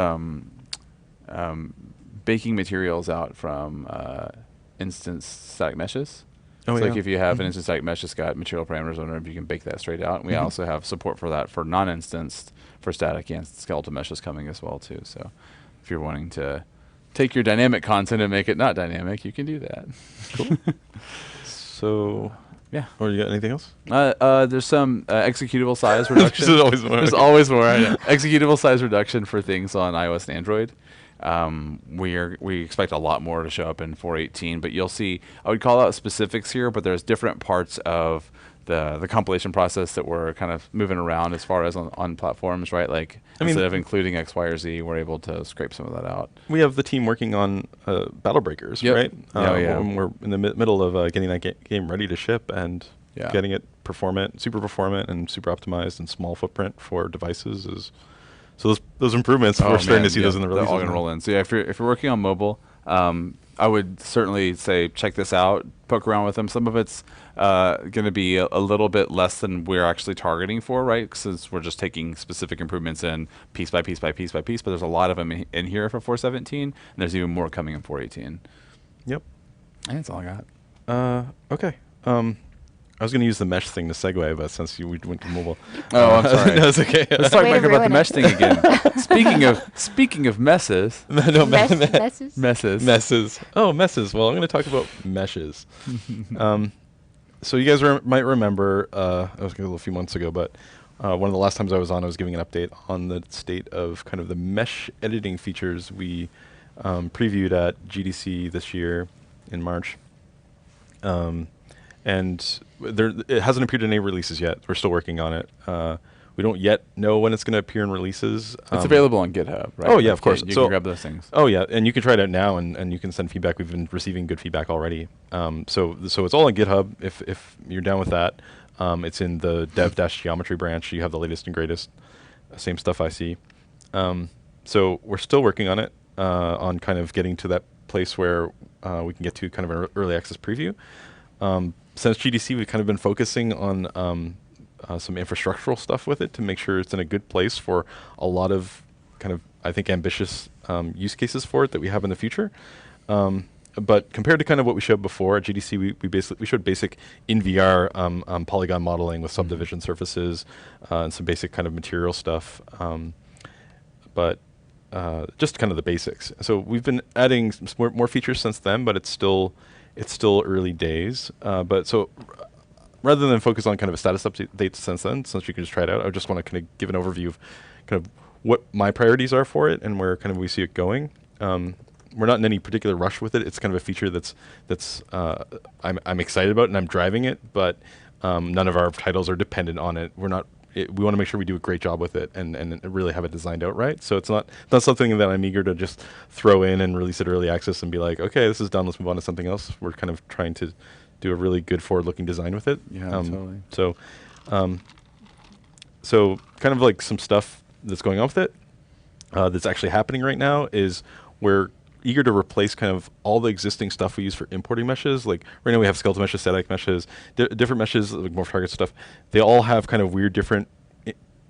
Speaker 2: baking materials out from instance static meshes.
Speaker 3: Oh,
Speaker 2: so like if you have an instance static mesh that's got material parameters on it, you can bake that straight out. And we also have support for that for non-instanced for static and skeletal meshes coming as well too. So if you're wanting to take your dynamic content and make it not dynamic, you can do that.
Speaker 3: Cool. So,
Speaker 2: yeah.
Speaker 3: Or you got anything else?
Speaker 2: There's some executable size reduction.
Speaker 3: There's always more.
Speaker 2: There's always more. I know. Executable size reduction for things on iOS and Android. We expect a lot more to show up in 4.18, but you'll see. I would call out specifics here, but there's different parts of the compilation process that we're kind of moving around as far as on platforms, right? Like instead of including X, Y, or Z, we're able to scrape some of that out.
Speaker 3: We have the team working on Battle Breakers, right? We're in the middle of getting that game ready to ship and getting it super performant and super optimized and small footprint for devices is. So those improvements, we're starting to see those in the releases.
Speaker 2: They're all going to roll in. So yeah, if you're working on mobile, I would certainly say check this out, poke around with them. Some of it's going to be a little bit less than we're actually targeting for, right? Since we're just taking specific improvements in piece by piece by piece by piece. But there's a lot of them in here for 4.17, and there's even more coming in 4.18.
Speaker 3: Yep.
Speaker 2: I think that's all I got.
Speaker 3: Okay. I was going to use the mesh thing to segue, but since we went to mobile.
Speaker 2: Oh, I'm sorry.
Speaker 3: No, it's okay.
Speaker 2: Let's talk
Speaker 1: Way
Speaker 2: back
Speaker 1: to
Speaker 2: about the
Speaker 1: ruin
Speaker 2: mesh
Speaker 1: it.
Speaker 2: thing again. Speaking of messes.
Speaker 3: No,
Speaker 1: Messes?
Speaker 2: Messes.
Speaker 3: Oh, messes. Well, I'm going to talk about meshes. So you guys might remember, it was a little few months ago, but one of the last times I was on, I was giving an update on the state of kind of the mesh editing features we previewed at GDC this year in March. And it hasn't appeared in any releases yet. We're still working on it. We don't yet know when it's going to appear in releases.
Speaker 2: It's available on GitHub, right?
Speaker 3: Oh, yeah, of course.
Speaker 2: You
Speaker 3: So-
Speaker 2: can grab those things.
Speaker 3: Oh yeah, and you can try it out now, and you can send feedback. We've been receiving good feedback already. So it's all on GitHub. If you're down with that, it's in the dev-geometry branch. You have the latest and greatest. Same stuff I see. So we're still working on it, on kind of getting to that place where we can get to kind of an early access preview. Since GDC, we've kind of been focusing on some infrastructural stuff with it to make sure it's in a good place for a lot of kind of, I think, ambitious use cases for it that we have in the future. But compared to kind of what we showed before at GDC, we showed basic in VR polygon modeling with subdivision surfaces and some basic kind of material stuff. But just kind of the basics. So we've been adding some more features since then, but it's still early days. But so rather than focus on kind of a status update since then, since you can just try it out, I just want to kind of give an overview of kind of what my priorities are for it and where kind of we see it going. We're not in any particular rush with it. It's kind of a feature that's I'm excited about and I'm driving it, but none of our titles are dependent on it. We want to make sure we do a great job with it and really have it designed out right. So it's not something that I'm eager to just throw in and release it early access and be like, okay, this is done. Let's move on to something else. We're kind of trying to do a really good forward-looking design with it.
Speaker 2: Yeah, totally.
Speaker 3: So kind of like some stuff that's going on with it that's actually happening right now is we're eager to replace kind of all the existing stuff we use for importing meshes. Like right now we have skeletal meshes, static meshes, different meshes, like more target stuff. They all have kind of weird different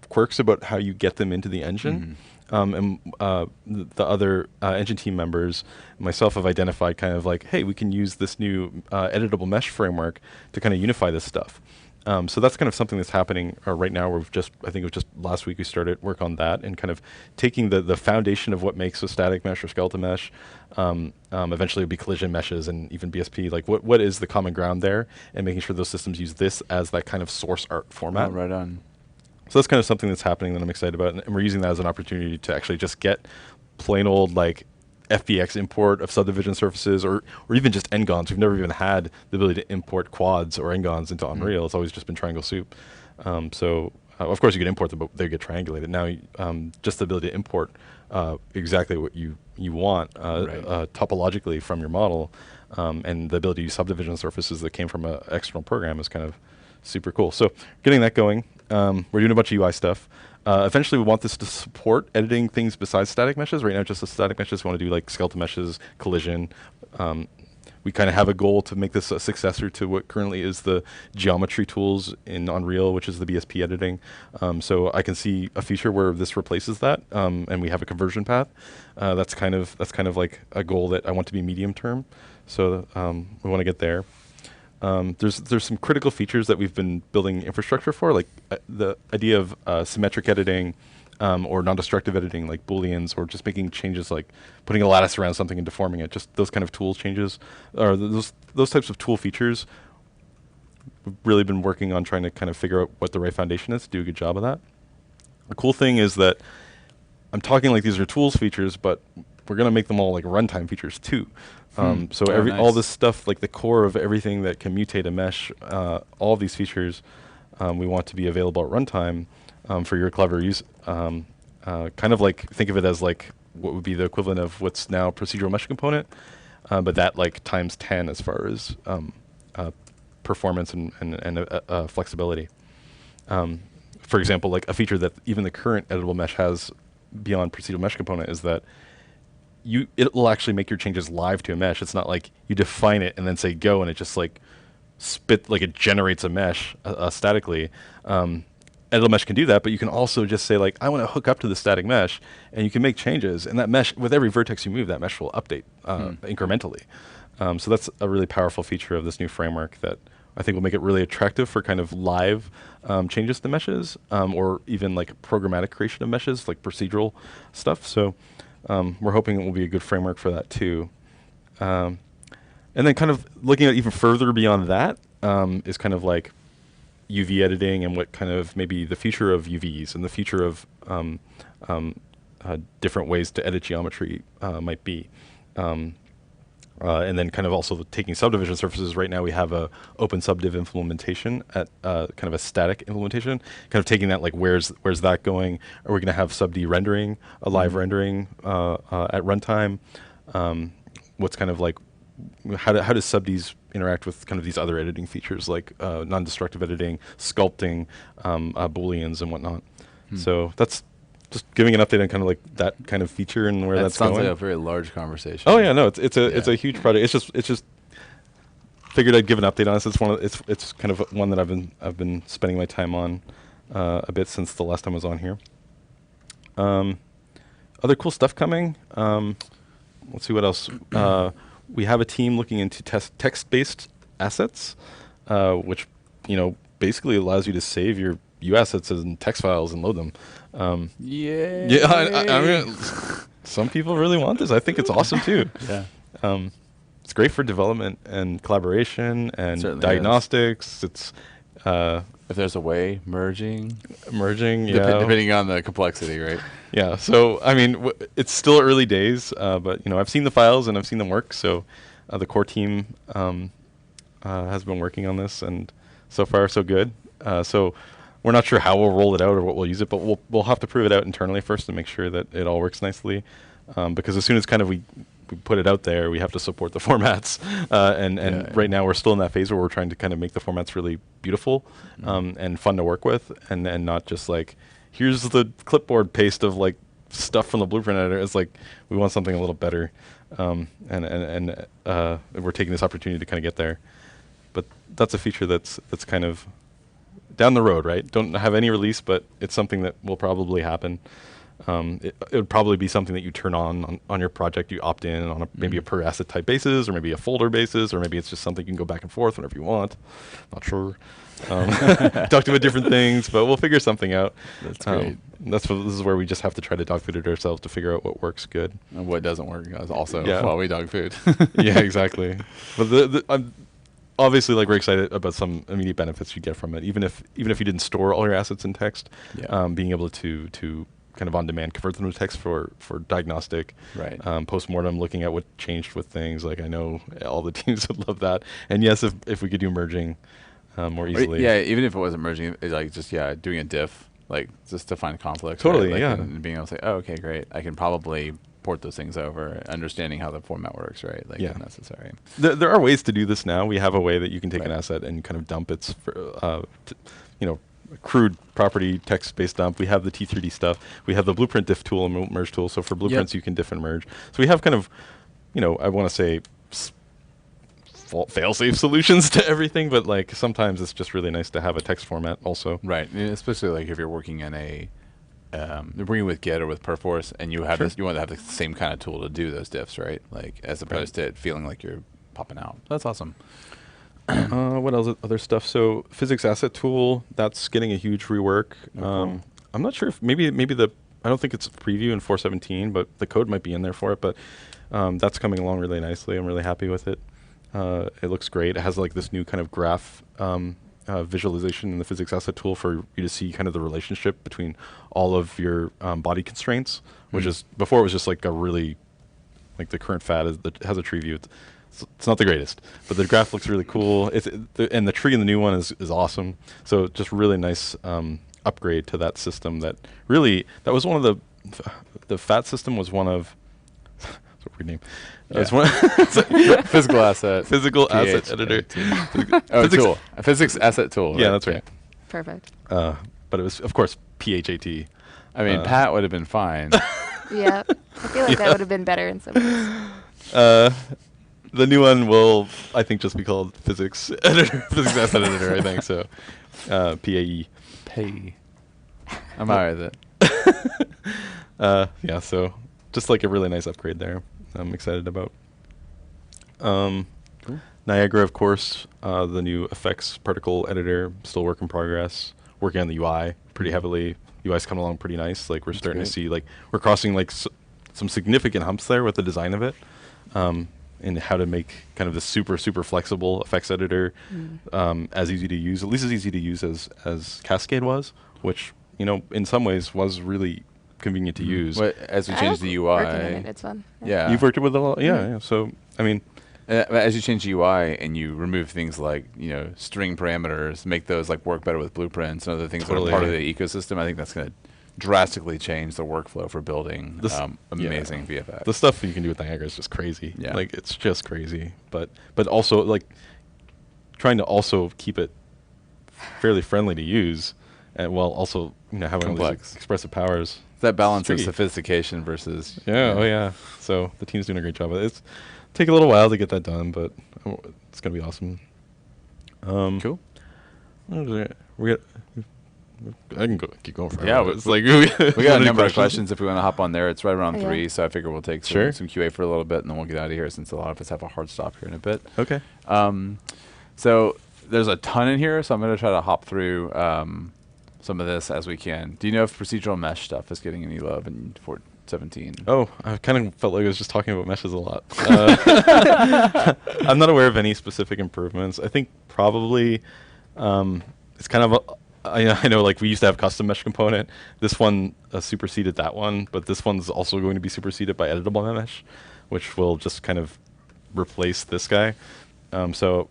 Speaker 3: quirks about how you get them into the engine. And the other engine team members, myself, have identified kind of like, hey, we can use this new editable mesh framework to kind of unify this stuff. So that's kind of something that's happening right now. I think it was just last week we started work on that and kind of taking the foundation of what makes a static mesh or skeleton mesh. Eventually it'll be collision meshes and even BSP. Like what is the common ground there, and making sure those systems use this as that kind of source art format.
Speaker 2: Oh, right on.
Speaker 3: So that's kind of something that's happening that I'm excited about, and we're using that as an opportunity to actually just get plain old like FBX import of subdivision surfaces, or even just n-gons. We've never even had the ability to import quads or n-gons into Unreal. It's always just been triangle soup. So of course you can import them, but they get triangulated. Now just the ability to import exactly what you want topologically from your model, and the ability to use subdivision surfaces that came from an external program is kind of super cool. So getting that going. We're doing a bunch of UI stuff. Eventually, we want this to support editing things besides static meshes. Right now, just the static meshes. We want to do like skeleton meshes, collision. We kind of have a goal to make this a successor to what currently is the geometry tools in Unreal, which is the BSP editing. So I can see a feature where this replaces that, and we have a conversion path. That's kind of like a goal that I want to be medium term. So we want to get there. There's some critical features that we've been building infrastructure for, like the idea of symmetric editing or non-destructive editing, like booleans, or just making changes like putting a lattice around something and deforming it. Just those kind of tool changes, or those types of tool features. We've really been working on trying to kind of figure out what the right foundation is to do a good job of that. The cool thing is that I'm talking like these are tools features, but we're going to make them all like runtime features too. So all this stuff, like the core of everything that can mutate a mesh, all of these features, we want to be available at runtime for your clever use. Kind of like think of it as like what would be the equivalent of what's now procedural mesh component, but that like times 10 as far as performance and flexibility. For example, like a feature that even the current editable mesh has beyond procedural mesh component is that it'll actually make your changes live to a mesh. It's not like you define it and then say go, and it just like it generates a mesh statically. Editable Mesh can do that, but you can also just say like, I want to hook up to the static mesh, and you can make changes. And that mesh, with every vertex you move, that mesh will update incrementally. So that's a really powerful feature of this new framework that I think will make it really attractive for kind of live changes to meshes, or even like programmatic creation of meshes, like procedural stuff. So we're hoping it will be a good framework for that too. And then kind of looking at even further beyond that is kind of like UV editing and what kind of maybe the future of UVs and the future of different ways to edit geometry might be. And then kind of also taking subdivision surfaces. Right now we have a open subdiv implementation at kind of a static implementation, kind of taking that like where's that going? Are we going to have sub-D rendering, a live rendering at runtime? What's kind of like, how does sub-Ds interact with kind of these other editing features like non-destructive editing, sculpting, booleans and whatnot? So that's just giving an update on kind of like that kind of feature and where that's going.
Speaker 2: That sounds like a very large conversation.
Speaker 3: Oh yeah, no, it's a huge project. It's just figured I'd give an update on this. It's kind of one that I've been spending my time on a bit since the last time I was on here. Other cool stuff coming. Let's see what else. We have a team looking into text-based assets, which basically allows you to save your view assets in text files and load them. Yeah, I mean, some people really want this. I think it's awesome too.
Speaker 2: Yeah.
Speaker 3: It's great for development and collaboration and
Speaker 2: Certainly
Speaker 3: diagnostics. It's
Speaker 2: if there's a way, merging,
Speaker 3: yeah.
Speaker 2: Depending on the complexity, right?
Speaker 3: Yeah. So I mean, it's still early days, but I've seen the files and I've seen them work. So the core team has been working on this, and so far so good. So we're not sure how we'll roll it out or what we'll use it, but we'll have to prove it out internally first to make sure that it all works nicely. Because as soon as kind of we put it out there, we have to support the formats. And right now we're still in that phase where we're trying to kind of make the formats really beautiful and fun to work with, and not just like, here's the clipboard paste of like stuff from the blueprint editor. It's like we want something a little better, and we're taking this opportunity to kind of get there. But that's a feature that's kind of down the road, right? Don't have any release, but it's something that will probably happen. It would probably be something that you turn on your project. You opt in on maybe a per asset type basis, or maybe a folder basis, or maybe it's just something you can go back and forth whenever you want. Not sure. Talked about different things, but we'll figure something out.
Speaker 2: That's great.
Speaker 3: This is where we just have to try to dog food it ourselves to figure out what works good
Speaker 2: and what doesn't work is also while we dog food.
Speaker 3: Yeah, exactly. But I'm obviously we're excited about some immediate benefits you get from it, even if you didn't store all your assets in text. Being able to kind of on demand convert them to text for diagnostic,
Speaker 2: right?
Speaker 3: Postmortem, looking at what changed with things. Like I know all the teams would love that. And yes, if we could do merging more easily.
Speaker 2: Yeah, even if it wasn't merging, like just doing a diff, like just to find conflicts.
Speaker 3: Totally,
Speaker 2: right?
Speaker 3: and
Speaker 2: being able to say, oh, okay, great, I can probably port those things over, understanding how the format works, right? Like if necessary.
Speaker 3: There are ways to do this now. We have a way that you can take an asset and kind of dump its, crude property text-based dump. We have the T3D stuff. We have the blueprint diff tool and merge tool. So for blueprints, you can diff and merge. So we have kind of, I want to say fail-safe solutions to everything, but like sometimes it's just really nice to have a text format also.
Speaker 2: Right, especially like if you're working in you're working with Git or with Perforce, and you have this, you want to have the same kind of tool to do those diffs, right? Like as opposed to it feeling like you're popping out. That's awesome.
Speaker 3: What else? Other stuff. So physics asset tool, that's getting a huge rework.
Speaker 2: Cool.
Speaker 3: I'm not sure if maybe I don't think it's a preview in 4.17, but the code might be in there for it. But that's coming along really nicely. I'm really happy with it. It looks great. It has like this new kind of graph visualization in the physics asset tool for you to see kind of the relationship between all of your body constraints, which is before it was just like a really like the current fat has a tree view. It's not the greatest, but the graph looks really cool. And the tree in the new one is awesome. So just really nice upgrade to that system. That was one of the fat system was one of. That's a weird name. It's one
Speaker 2: physical asset.
Speaker 3: Physical asset editor.
Speaker 2: Tool. A physics asset tool.
Speaker 3: Yeah, that's right.
Speaker 1: Perfect.
Speaker 3: But it was of course PHAT.
Speaker 2: I mean, Pat would have been fine.
Speaker 1: Yeah, I feel like that would have been better in some ways.
Speaker 3: The new one will, I think, just be called Physics Editor, Physics S Editor, I think, so PAE.
Speaker 2: Pay. I'm alright with it.
Speaker 3: Yeah, so just like a really nice upgrade there. I'm excited about.
Speaker 2: Cool.
Speaker 3: Niagara, of course, the new effects particle editor, still work in progress. Working on the UI pretty heavily. UI's coming along pretty nice. Like we're
Speaker 2: That's
Speaker 3: starting
Speaker 2: great.
Speaker 3: to see, like we're crossing like some significant humps there with the design of it, and how to make kind of the super flexible effects editor as easy to use, at least as easy to use as Cascade was, which in some ways was really convenient to use.
Speaker 2: But as we
Speaker 1: I
Speaker 2: change
Speaker 1: like
Speaker 2: the UI,
Speaker 1: working in it, it's fun.
Speaker 2: yeah,
Speaker 3: You've worked with it a lot, yeah,
Speaker 1: Mhm.
Speaker 3: yeah. So I mean,
Speaker 2: as you change the UI and you remove things like string parameters, make those like work better with blueprints and other things that
Speaker 3: Totally.
Speaker 2: are part of the ecosystem. I think that's going to drastically change the workflow for building
Speaker 3: This-
Speaker 2: amazing
Speaker 3: yeah.
Speaker 2: VFX.
Speaker 3: The stuff you can do with Niagara is just crazy.
Speaker 2: Yeah.
Speaker 3: Like it's just crazy. But also like trying to also keep it fairly friendly to use, and while also having all these
Speaker 2: Complex.
Speaker 3: expressive powers.
Speaker 2: That balance of
Speaker 3: tricky.
Speaker 2: sophistication versus
Speaker 3: Yeah. Oh yeah. So the team's doing a great job. It's take a little while to get that done, but it's gonna be awesome.
Speaker 2: Cool.
Speaker 3: I can keep going forever.
Speaker 2: Yeah,
Speaker 3: but it's
Speaker 2: we
Speaker 3: like
Speaker 2: We got a number of questions if we want to hop on there. It's right around
Speaker 1: Oh, yeah.
Speaker 2: 3, so I figure we'll take
Speaker 3: Sure.
Speaker 2: some QA for a little bit, and then we'll get out of here since a lot of us have a hard stop here in a bit.
Speaker 3: Okay.
Speaker 2: So there's a ton in here, so I'm going to try to hop through some of this as we can. Do you know if procedural mesh stuff is getting any love in Fort 17?
Speaker 3: Oh, I kind of felt like I was just talking about meshes a lot. I'm not aware of any specific improvements. I think probably it's kind of I know like we used to have custom mesh component. This one superseded that one, but this one's also going to be superseded by editable mesh, which will just kind of replace this guy. So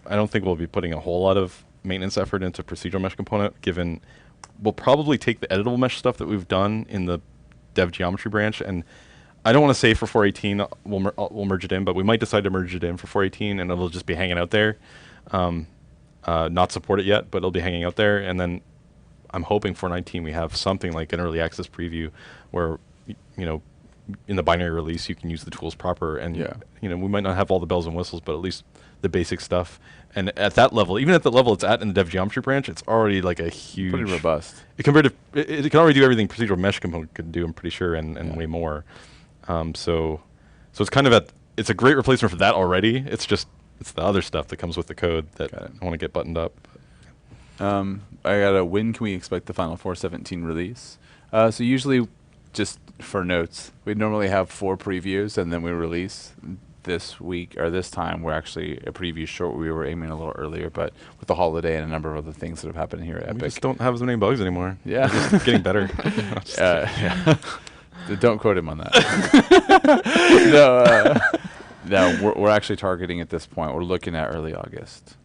Speaker 3: I don't think we'll be putting a whole lot of maintenance effort into procedural mesh component, given we'll probably take the editable mesh stuff that we've done in the dev geometry branch, and I don't want to say for 418 we'll merge it in, but we might decide to merge it in for 418, and it'll just be hanging out there. Not support it yet, but it'll be hanging out there, and then I'm hoping for 19 we have something like an early access preview where in the binary release you can use the tools proper, and we might not have all the bells and whistles, but at least the basic stuff. And at that level, even at the level it's at in the dev geometry branch, it's already like a huge,
Speaker 2: Pretty robust.
Speaker 3: It can already do everything procedural mesh component could do, I'm pretty sure, and way more. So it's kind of it's a great replacement for that already. It's the other stuff that comes with the code that I want to get buttoned up.
Speaker 2: I got a when can we expect the final 417 release? So usually, just for notes, we normally have 4 previews and then we release. This week or this time we're actually a preview short. We were aiming a little earlier, but with the holiday and a number of other things that have happened here at
Speaker 3: We
Speaker 2: Epic,
Speaker 3: just don't have as many bugs anymore.
Speaker 2: Yeah.
Speaker 3: They're just getting better.
Speaker 2: yeah. Don't quote him on that. No, we're actually targeting at this point. We're looking at early August.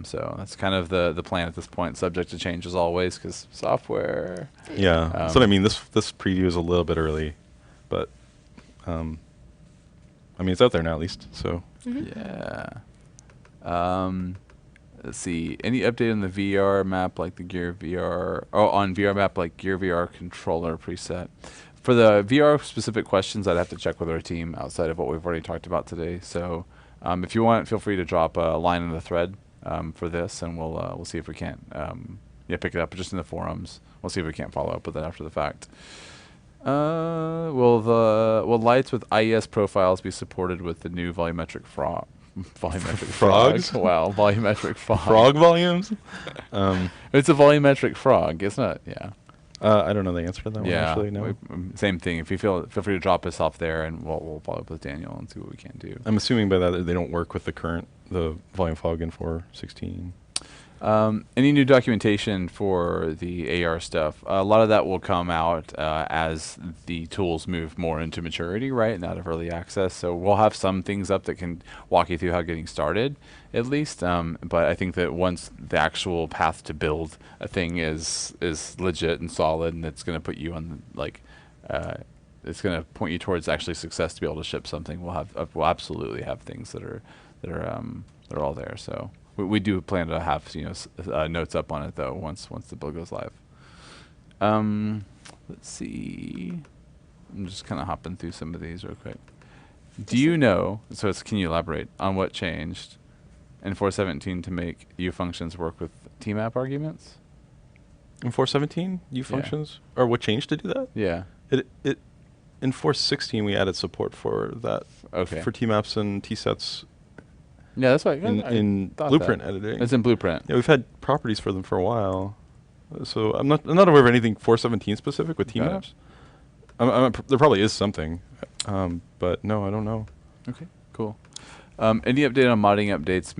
Speaker 2: So that's kind of the plan at this point, subject to change as always, because software.
Speaker 3: Yeah, that's what I mean. This preview is a little bit early, but I mean it's out there now at least. So
Speaker 2: Yeah. Let's see. Any update on the VR map, like the Gear VR? Oh, on VR map, like Gear VR controller preset. For the VR specific questions, I'd have to check with our team outside of what we've already talked about today. So, if you want, feel free to drop a line in the thread for this, and we'll see if we can't pick it up just in the forums. We'll see if we can't follow up with it after the fact. Will lights with IES profiles be supported with the new volumetric frog? Volumetric
Speaker 3: Frogs?
Speaker 2: Wow, volumetric frog.
Speaker 3: frog volumes.
Speaker 2: It's a volumetric frog, isn't it? Yeah.
Speaker 3: I don't know the answer to that one.
Speaker 2: Yeah.
Speaker 3: Actually, no.
Speaker 2: Same thing. If you feel free to drop us off there, and we'll follow up with Daniel and see what we can do.
Speaker 3: I'm assuming by that they don't work with the volume fog in 416.
Speaker 2: Any new documentation for the AR stuff? A lot of that will come out as the tools move more into maturity, right, and out of early access. So we'll have some things up that can walk you through how getting started, at least. But I think that once the actual path to build a thing is legit and solid, and it's going to put you on it's going to point you towards actually success to be able to ship something. We'll absolutely have things that are all there. So. We do plan to have notes up on it though once the build goes live. Let's see. I'm just kind of hopping through some of these real quick. Do you know, can you elaborate on what changed in 417 to make U functions work with tmap arguments?
Speaker 3: In 417, U functions? Or what changed to do that?
Speaker 2: Yeah.
Speaker 3: It in 416 we added support for that.
Speaker 2: Okay.
Speaker 3: For tmaps and tsets
Speaker 2: Yeah, that's right.
Speaker 3: in blueprint editing.
Speaker 2: It's in blueprint.
Speaker 3: Yeah, we've had properties for them for a while. So I'm not aware of anything 417 specific with tmaps. There probably is something, but no, I don't know.
Speaker 2: Okay, cool. Any update on modding updates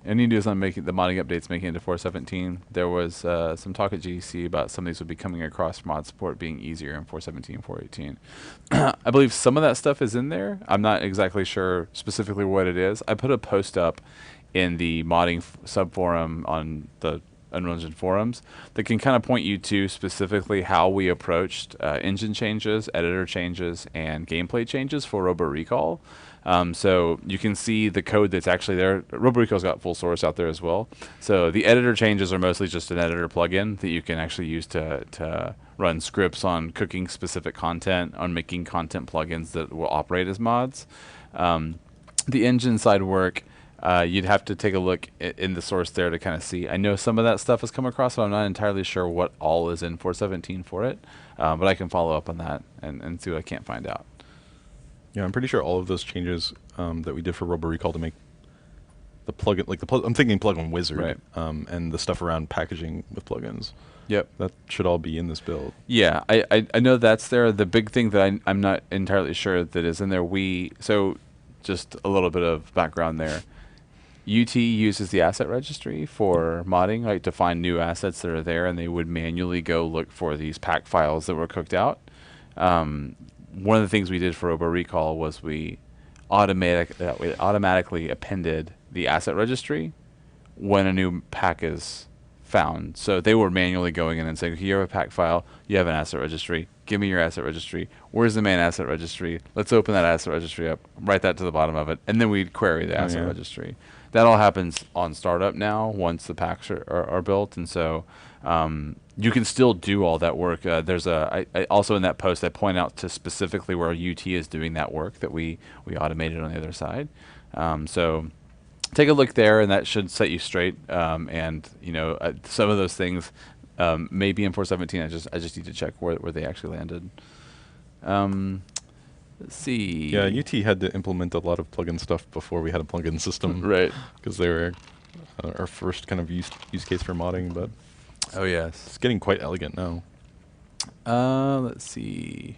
Speaker 2: any news on making the modding updates making it to 417? There was some talk at GDC about some of these would be coming across mod support being easier in 417 and 418. I believe some of that stuff is in there. I'm not exactly sure specifically what it is. I put a post up in the modding subforum on the Unreal Engine forums that can kind of point you to specifically how we approached engine changes, editor changes, and gameplay changes for Robo Recall. So you can see the code that's actually there. Robo Recall's got full source out there as well. So the editor changes are mostly just an editor plugin that you can actually use to run scripts on cooking specific content, on making content plugins that will operate as mods. The engine side work, you'd have to take a look in the source there to kind of see. I know some of that stuff has come across, so I'm not entirely sure what all is in 417 for it. But I can follow up on that and see what I can't find out.
Speaker 3: Yeah, I'm pretty sure all of those changes that we did for Robo Recall to make the plugin, like I'm thinking plugin wizard,
Speaker 2: right.
Speaker 3: And the stuff around packaging with plugins.
Speaker 2: Yep,
Speaker 3: that should all be in this build.
Speaker 2: Yeah, I know that's there. The big thing that I'm not entirely sure that is in there. So just a little bit of background there. UT uses the asset registry for modding, like to find new assets that are there, and they would manually go look for these pack files that were cooked out. One of the things we did for Robo Recall was we automatically appended the asset registry when a new pack is found. So they were manually going in and saying, "You have a pack file, you have an asset registry. Give me your asset registry. Where's the main asset registry? Let's open that asset registry up, write that to the bottom of it, and then we'd query the asset registry." That all happens on startup now once the packs are built, and so you can still do all that work. There's I also in that post I point out to specifically where UT is doing that work that we automated on the other side. So take a look there, and that should set you straight. And some of those things may be in 417. I just need to check where they actually landed. Let's see.
Speaker 3: Yeah, UT had to implement a lot of plugin stuff before we had a plugin system.
Speaker 2: Right.
Speaker 3: Because they were our first kind of use case for modding, but
Speaker 2: oh yes,
Speaker 3: it's getting quite elegant now.
Speaker 2: Let's see.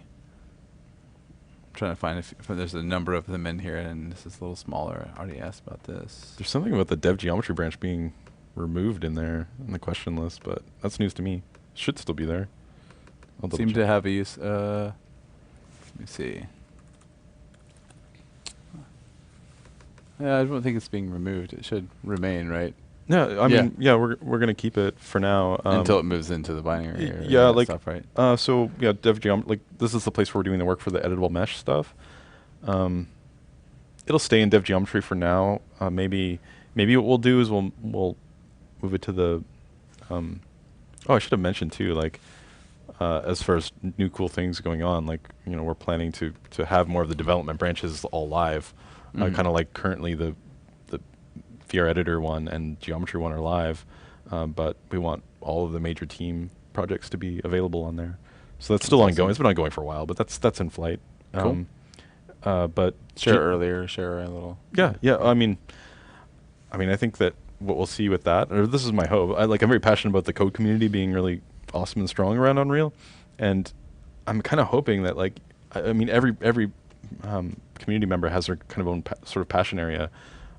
Speaker 2: I'm trying to find if there's a number of them in here, and this is a little smaller. I already asked about this.
Speaker 3: There's something about the dev geometry branch being removed in there in the question list, but that's news to me. Should still be there.
Speaker 2: Seem to have a use. Let me see. Yeah, I don't think it's being removed. It should remain, right?
Speaker 3: Yeah, I mean, we're gonna keep it for now
Speaker 2: until it moves into the binary.
Speaker 3: Yeah, like
Speaker 2: stuff, right?
Speaker 3: So yeah, dev geom, like this is the place where we're doing the work for the editable mesh stuff. It'll stay in dev geometry for now. Maybe what we'll do is we'll move it to the. Oh, I should have mentioned too, like as far as new cool things going on, like we're planning to have more of the development branches all live. Kind of like currently the VR editor one and geometry one are live, but we want all of the major team projects to be available on there. So that's still ongoing. It's been ongoing for a while, but that's in flight.
Speaker 2: Cool.
Speaker 3: But
Speaker 2: share a little.
Speaker 3: Yeah. I mean, I think that what we'll see with that, or this is my hope. I'm very passionate about the code community being really awesome and strong around Unreal, and I'm kind of hoping that every community member has their kind of own sort of passion area,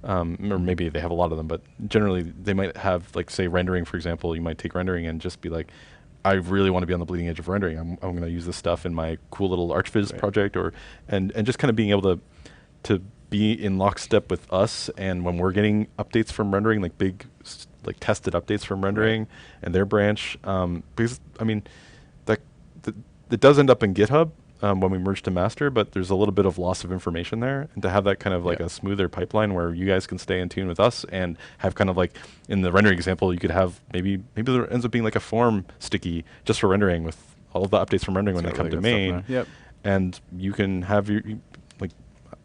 Speaker 3: or maybe they have a lot of them, but generally they might have, like, say rendering, for example. You might take rendering and just be like, I really want to be on the bleeding edge of rendering. I'm going to use this stuff in my cool little ArchViz project, and just kind of being able to be in lockstep with us, and when we're getting updates from rendering, like big tested updates from rendering and their branch, because that does end up in GitHub. When we merge to master, but there's a little bit of loss of information there, and to have that kind of like a smoother pipeline where you guys can stay in tune with us and have kind of like in the rendering example, you could have maybe there ends up being like a form sticky just for rendering with all of the updates from rendering when they come to main.
Speaker 2: Yep.
Speaker 3: and you can have like,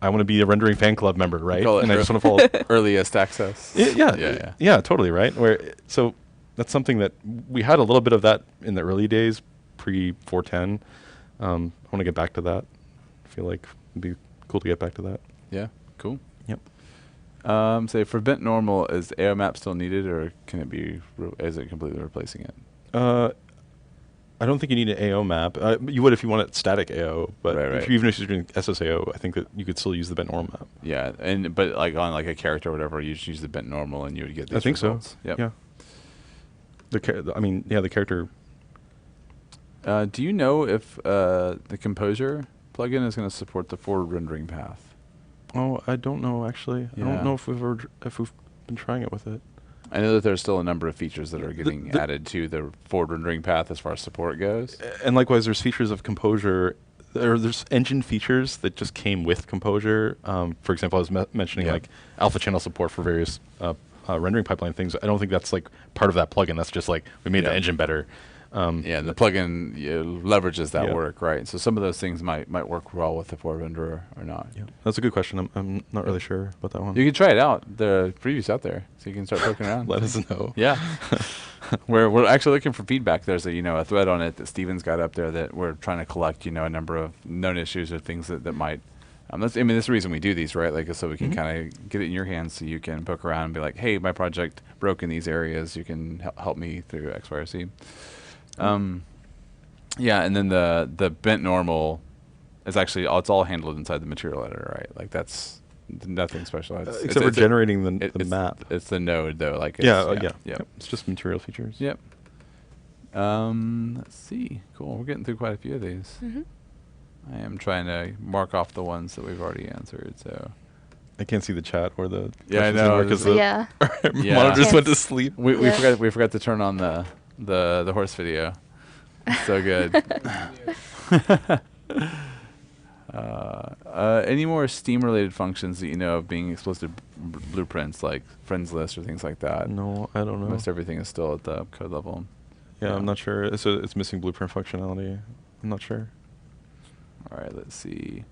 Speaker 3: I want to be a rendering fan club member, right?
Speaker 2: Call it
Speaker 3: And I just want to follow.
Speaker 2: earliest access.
Speaker 3: Yeah, totally, right? So that's something that we had a little bit of that in the early days, pre 410. I want to get back to that. I feel like it'd be cool to get back to that.
Speaker 2: Yeah, cool.
Speaker 3: Yep.
Speaker 2: Say for bent normal, is AO map still needed, or can it be? Is it completely replacing it?
Speaker 3: I don't think you need an AO map. You would if you wanted static AO, but
Speaker 2: Right.
Speaker 3: even if you're doing SSAO, I think that you could still use the bent normal map.
Speaker 2: Yeah, but like on like a character or whatever, you just use the bent normal and you would get these
Speaker 3: I think
Speaker 2: results.
Speaker 3: so.
Speaker 2: Yep.
Speaker 3: Yeah. The character.
Speaker 2: Do you know if the Composer plugin is going to support the forward rendering path?
Speaker 3: Oh, I don't know actually. I
Speaker 2: Yeah.
Speaker 3: don't know if we've been trying it with it.
Speaker 2: I know that there's still a number of features that are getting added to the forward rendering path as far as support goes.
Speaker 3: And likewise, there's features of Composure. There's engine features that just came with Composure. For example, I was mentioning like alpha channel support for various rendering pipeline things. I don't think that's like part of that plugin. That's just like we made the engine better.
Speaker 2: The plugin leverages that
Speaker 3: Yeah.
Speaker 2: work, right? So some of those things might work well with the forward renderer or not.
Speaker 3: Yeah, that's a good question. I'm not really sure about that one.
Speaker 2: You can try it out. The preview's out there, so you can start poking around.
Speaker 3: Let us know.
Speaker 2: Yeah. We're actually looking for feedback. There's a thread on it that Steven's got up there that we're trying to collect a number of known issues or things that might. That's the reason we do these, right? Like so we can kind of get it in your hands, so you can poke around and be like, hey, my project broke in these areas. You can help me through X, Y, or Z. Yeah, and then the bent normal is actually it's all handled inside the material editor, right? Like that's nothing special.
Speaker 3: Except for generating the map.
Speaker 2: It's the node though. Like
Speaker 3: Yeah. It's just material features.
Speaker 2: Yep. Let's see. Cool. We're getting through quite a few of these.
Speaker 1: Mm-hmm.
Speaker 2: I am trying to mark off the ones that we've already answered. So
Speaker 3: I can't see the chat or the
Speaker 2: Yeah, I
Speaker 3: questions
Speaker 2: know.
Speaker 3: anymore 'cause the
Speaker 1: Yeah.
Speaker 3: monitors went to sleep.
Speaker 2: we forgot to turn on the horse video. So good. Any more Steam related functions that you know of being exposed to blueprints like friends list or things like that?
Speaker 3: No, I don't know.
Speaker 2: Most everything is still at the code level.
Speaker 3: Yeah, I'm not sure. It's missing blueprint functionality. I'm not sure.
Speaker 2: All right, let's see.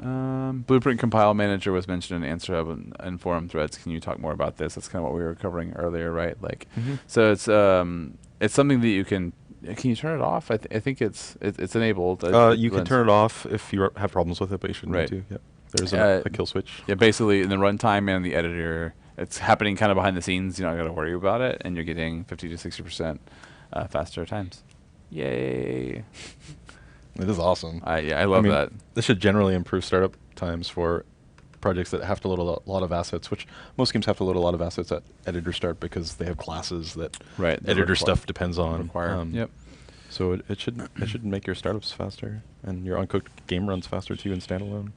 Speaker 2: Blueprint compile manager was mentioned in Answer Hub and forum threads. Can you talk more about this? That's kind of what we were covering earlier, right? Like, so it's something that you can. Can you turn it off? I think it's enabled.
Speaker 3: You can turn it off if you have problems with it, but you shouldn't
Speaker 2: Right.
Speaker 3: need to. Yeah, there's a kill switch.
Speaker 2: Yeah, basically in the runtime and the editor, it's happening kind of behind the scenes. You're not going to worry about it, and you're getting 50 to 60% faster times. Yay!
Speaker 3: It is awesome.
Speaker 2: I love that.
Speaker 3: This should generally improve startup times for projects that have to load a lot of assets, which most games have to load a lot of assets at editor start because they have classes that editor stuff depends on.
Speaker 2: Yep.
Speaker 3: So it should make your startups faster and your uncooked game runs faster too in standalone.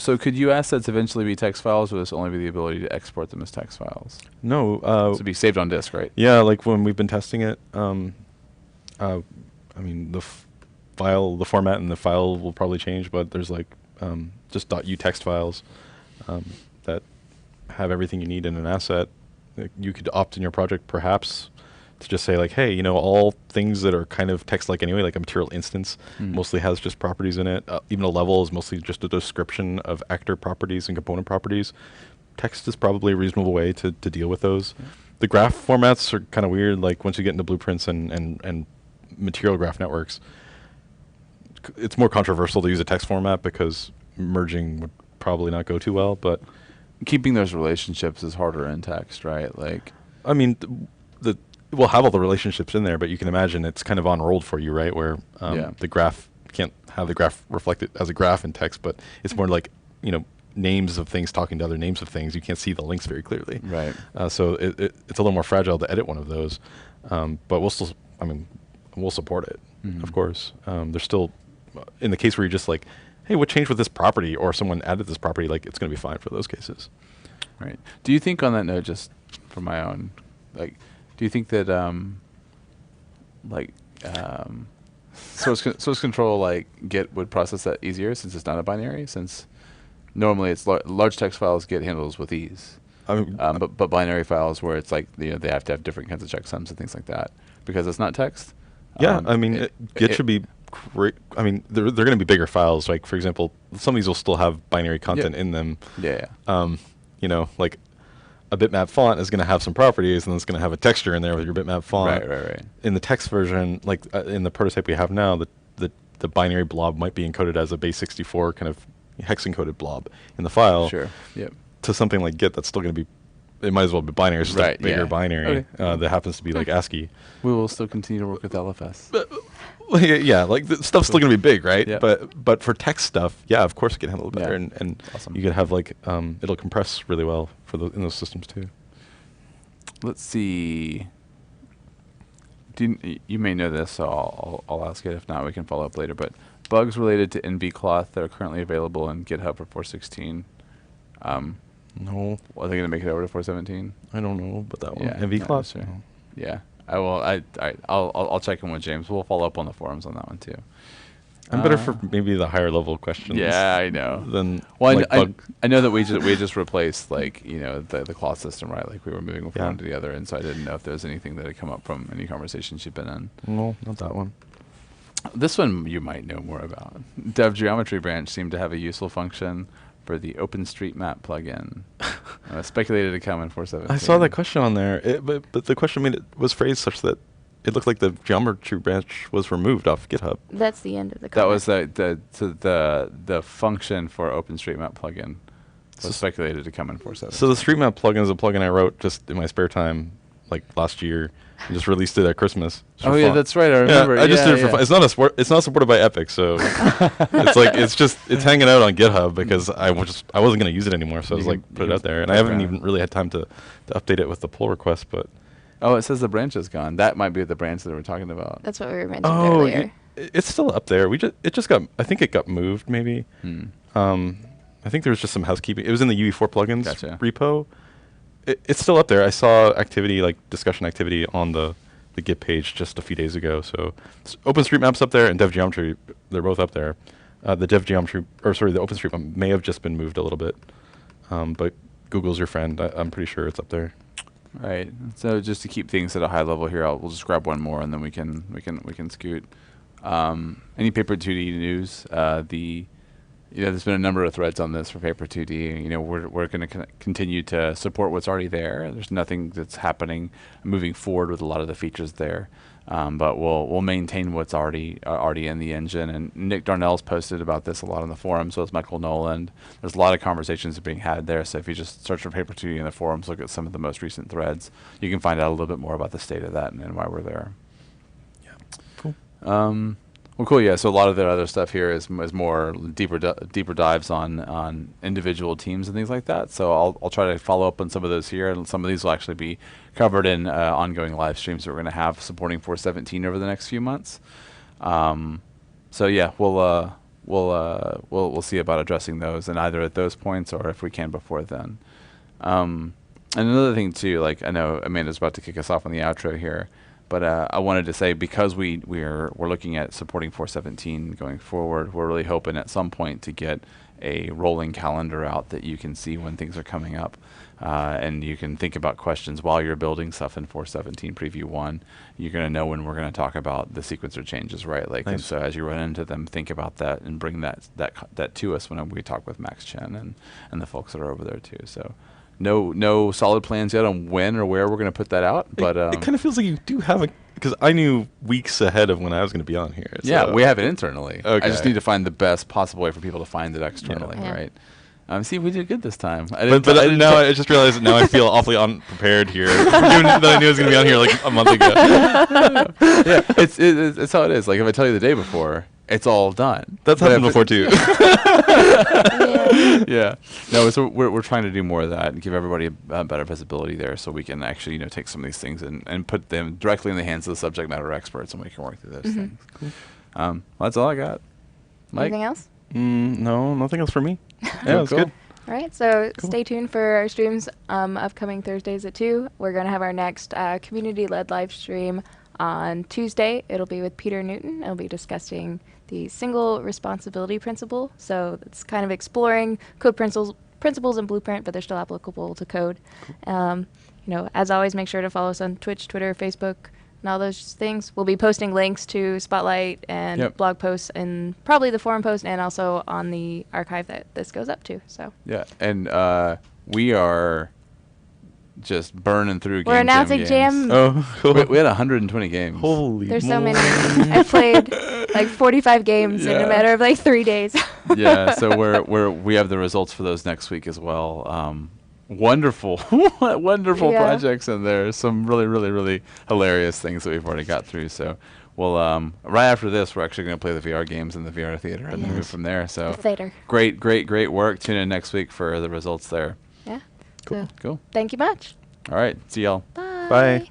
Speaker 2: So could assets eventually be text files, or this only be the ability to export them as text files?
Speaker 3: No.
Speaker 2: So be saved on disk, right?
Speaker 3: Yeah, like when we've been testing it, the file, the format and the file will probably change, but there's like just .u text files that have everything you need in an asset. You could opt in your project perhaps to just say like, hey, all things that are kind of text-like anyway, like a material instance mostly has just properties in it. Even a level is mostly just a description of actor properties and component properties. Text is probably a reasonable way to deal with those. Yeah. The graph formats are kind of weird. Like once you get into blueprints and material graph networks, it's more controversial to use a text format because merging would probably not go too well. But
Speaker 2: keeping those relationships is harder in text, right? Like,
Speaker 3: we'll have all the relationships in there, but you can imagine it's kind of unrolled for you, right? Where the graph can't have the graph reflected as a graph in text, but it's more like names of things talking to other names of things. You can't see the links very clearly,
Speaker 2: right?
Speaker 3: So it's a little more fragile to edit one of those, but we'll still, we'll support it, of course. There's still, in the case where you're just like, hey, what changed with this property, or someone added this property, like it's going to be fine for those cases.
Speaker 2: Right. Do you think on that note, just for my own, like, do you think that source control like Git would process that easier since it's not a binary? Since normally it's large text files Git handles with ease, but binary files where it's like they have to have different kinds of checksums and things like that because it's not text.
Speaker 3: Yeah, I mean, Git should be great. I mean, they're going to be bigger files. Like, for example, some of these will still have binary content in them.
Speaker 2: Yeah.
Speaker 3: You know, like a bitmap font is going to have some properties, and it's going to have a texture in there with your bitmap font.
Speaker 2: Right.
Speaker 3: In the text version, like in the prototype we have now, the binary blob might be encoded as a base 64 kind of hex encoded blob in the file.
Speaker 2: Sure. Yep.
Speaker 3: To something like Git, that's still going to be. It might as well be binary. It's just a bigger binary that happens to be like ASCII.
Speaker 2: We will still continue to work with LFS.
Speaker 3: Yeah, like the stuff's still going to be big, right?
Speaker 2: Yeah.
Speaker 3: But for text stuff, yeah, of course it can handle it better, and
Speaker 2: awesome.
Speaker 3: you could have like it'll compress really well for in those systems too.
Speaker 2: Let's see. You may know this, so I'll ask it. If not, we can follow up later. But bugs related to NVCloth that are currently available in GitHub for 4.16.
Speaker 3: No.
Speaker 2: Are they going to make it over to 4.17?
Speaker 3: I don't know about that one.
Speaker 2: Yeah,
Speaker 3: NVCloth?
Speaker 2: sure. Yeah. I will. I'll check in with James. We'll follow up on the forums on that one too.
Speaker 3: I'm better for maybe the higher level questions.
Speaker 2: Yeah, I know.
Speaker 3: Than
Speaker 2: well,
Speaker 3: like
Speaker 2: I know that we just replaced like the cloth system, right? Like we were moving from one to the other, and so I didn't know if there was anything that had come up from any conversations you've been in.
Speaker 3: No, not that one.
Speaker 2: This one you might know more about. Dev Geometry Branch seemed to have a useful function for the OpenStreetMap plugin. Speculated to come in 4.17.
Speaker 3: I saw that question on there, but the question was phrased such that it looked like the geometry branch was removed off GitHub.
Speaker 1: That's the end of the
Speaker 2: comment.
Speaker 1: comment.
Speaker 2: That was the function for OpenStreetMap plugin was speculated to come in 4.17.
Speaker 3: So the StreetMap plugin is a plugin I wrote just in my spare time, like last year. I just released it at Christmas.
Speaker 2: Oh yeah, that's right. I remember.
Speaker 3: I just did it for fun. It's not supported by Epic, so it's hanging out on GitHub because I wasn't going to use it anymore. So I was like, put it out there, and I haven't even really had time to update it with the pull request. But
Speaker 2: it says the branch is gone. That might be the branch that we're talking about.
Speaker 1: That's what we were mentioning earlier.
Speaker 3: It's still up there. I think it got moved maybe. I think there was just some housekeeping. It was in the UE4 plugins repo. It's still up there. I saw activity, like discussion activity, on the Git page just a few days ago. So OpenStreetMap's up there, and Dev Geometry, they're both up there. The OpenStreetMap may have just been moved a little bit, but Google's your friend. I'm pretty sure it's up there.
Speaker 2: Right. So just to keep things at a high level here, we'll just grab one more, and then we can scoot. Any Paper 2D news? There's been a number of threads on this for Paper 2D. We're going to continue to support what's already there. There's nothing that's happening moving forward with a lot of the features there, but we'll maintain what's already in the engine. And Nick Darnell's posted about this a lot on the forum. So is Michael Noland. There's a lot of conversations being had there. So if you just search for Paper 2D in the forums, look at some of the most recent threads, you can find out a little bit more about the state of that and why we're there.
Speaker 3: Yeah, cool.
Speaker 2: Well, cool. Yeah. So a lot of the other stuff here is more deeper dives on individual teams and things like that. So I'll try to follow up on some of those here, and some of these will actually be covered in ongoing live streams that we're going to have supporting 4.17 over the next few months. So yeah, we'll see about addressing those, and either at those points or if we can before then. And another thing too, like I know Amanda's about to kick us off on the outro here. But I wanted to say, because we're looking at supporting 4.17 going forward, we're really hoping at some point to get a rolling calendar out that you can see when things are coming up, and you can think about questions while you're building stuff in 4.17 Preview 1. You're going to know when we're going to talk about the sequencer changes, right? Like, nice. And so as you run into them, think about that and bring that to us when we talk with Max Chen and the folks that are over there too. So. No solid plans yet on when or where we're going to put that out, but
Speaker 3: it kind of feels like you do have because I knew weeks ahead of when I was going to be on here. So.
Speaker 2: Yeah, we have it internally.
Speaker 3: Okay.
Speaker 2: I just need to find the best possible way for people to find it externally, right? See, we did good this time.
Speaker 3: I just realized that now I feel awfully unprepared here, given that I knew I was going to be on here like a month ago.
Speaker 2: Yeah, it's how it is. Like if I tell you the day before, it's all done.
Speaker 3: That's happened before too.
Speaker 2: Yeah. No, so we're trying to do more of that and give everybody a better visibility there, so we can actually take some of these things and put them directly in the hands of the subject matter experts, and we can work through those things. Cool. Well, that's all I got. Mike?
Speaker 1: Anything else?
Speaker 3: No, nothing else for me. Yeah, that's
Speaker 1: cool.
Speaker 3: good.
Speaker 1: All right, so stay tuned for our streams upcoming Thursdays at 2. We're going to have our next community-led live stream on Tuesday. It'll be with Peter Newton. It'll be discussing the single responsibility principle. So it's kind of exploring code principles and Blueprint, but they're still applicable to code. Cool. As always, make sure to follow us on Twitch, Twitter, Facebook, and all those things. We'll be posting links to Spotlight and
Speaker 2: Yep.
Speaker 1: blog posts and probably the forum post and also on the archive that this goes up to. So
Speaker 2: Yeah, and we are just burning through
Speaker 1: we're
Speaker 2: Game Jam
Speaker 1: announcing
Speaker 2: games.
Speaker 1: Jam.
Speaker 3: Oh, cool.
Speaker 2: We had 120 games.
Speaker 3: Holy
Speaker 1: There's so
Speaker 3: moly.
Speaker 1: many. I played like 45 games in
Speaker 2: Yeah.
Speaker 1: a matter of like 3 days.
Speaker 2: Yeah, so we have the results for those next week as well. Wonderful, wonderful
Speaker 1: Yeah.
Speaker 2: projects in there. Some really, really, really hilarious things that we've already got through. So we'll right after this, we're actually going to play the VR games in the VR theater and then move
Speaker 1: Yes.
Speaker 2: from there. So
Speaker 1: The theater.
Speaker 2: great, great, great work. Tune in next week for the results there.
Speaker 1: Yeah.
Speaker 3: Cool.
Speaker 1: So,
Speaker 2: Cool.
Speaker 1: thank you much.
Speaker 2: All right, see y'all.
Speaker 1: Bye.
Speaker 3: Bye.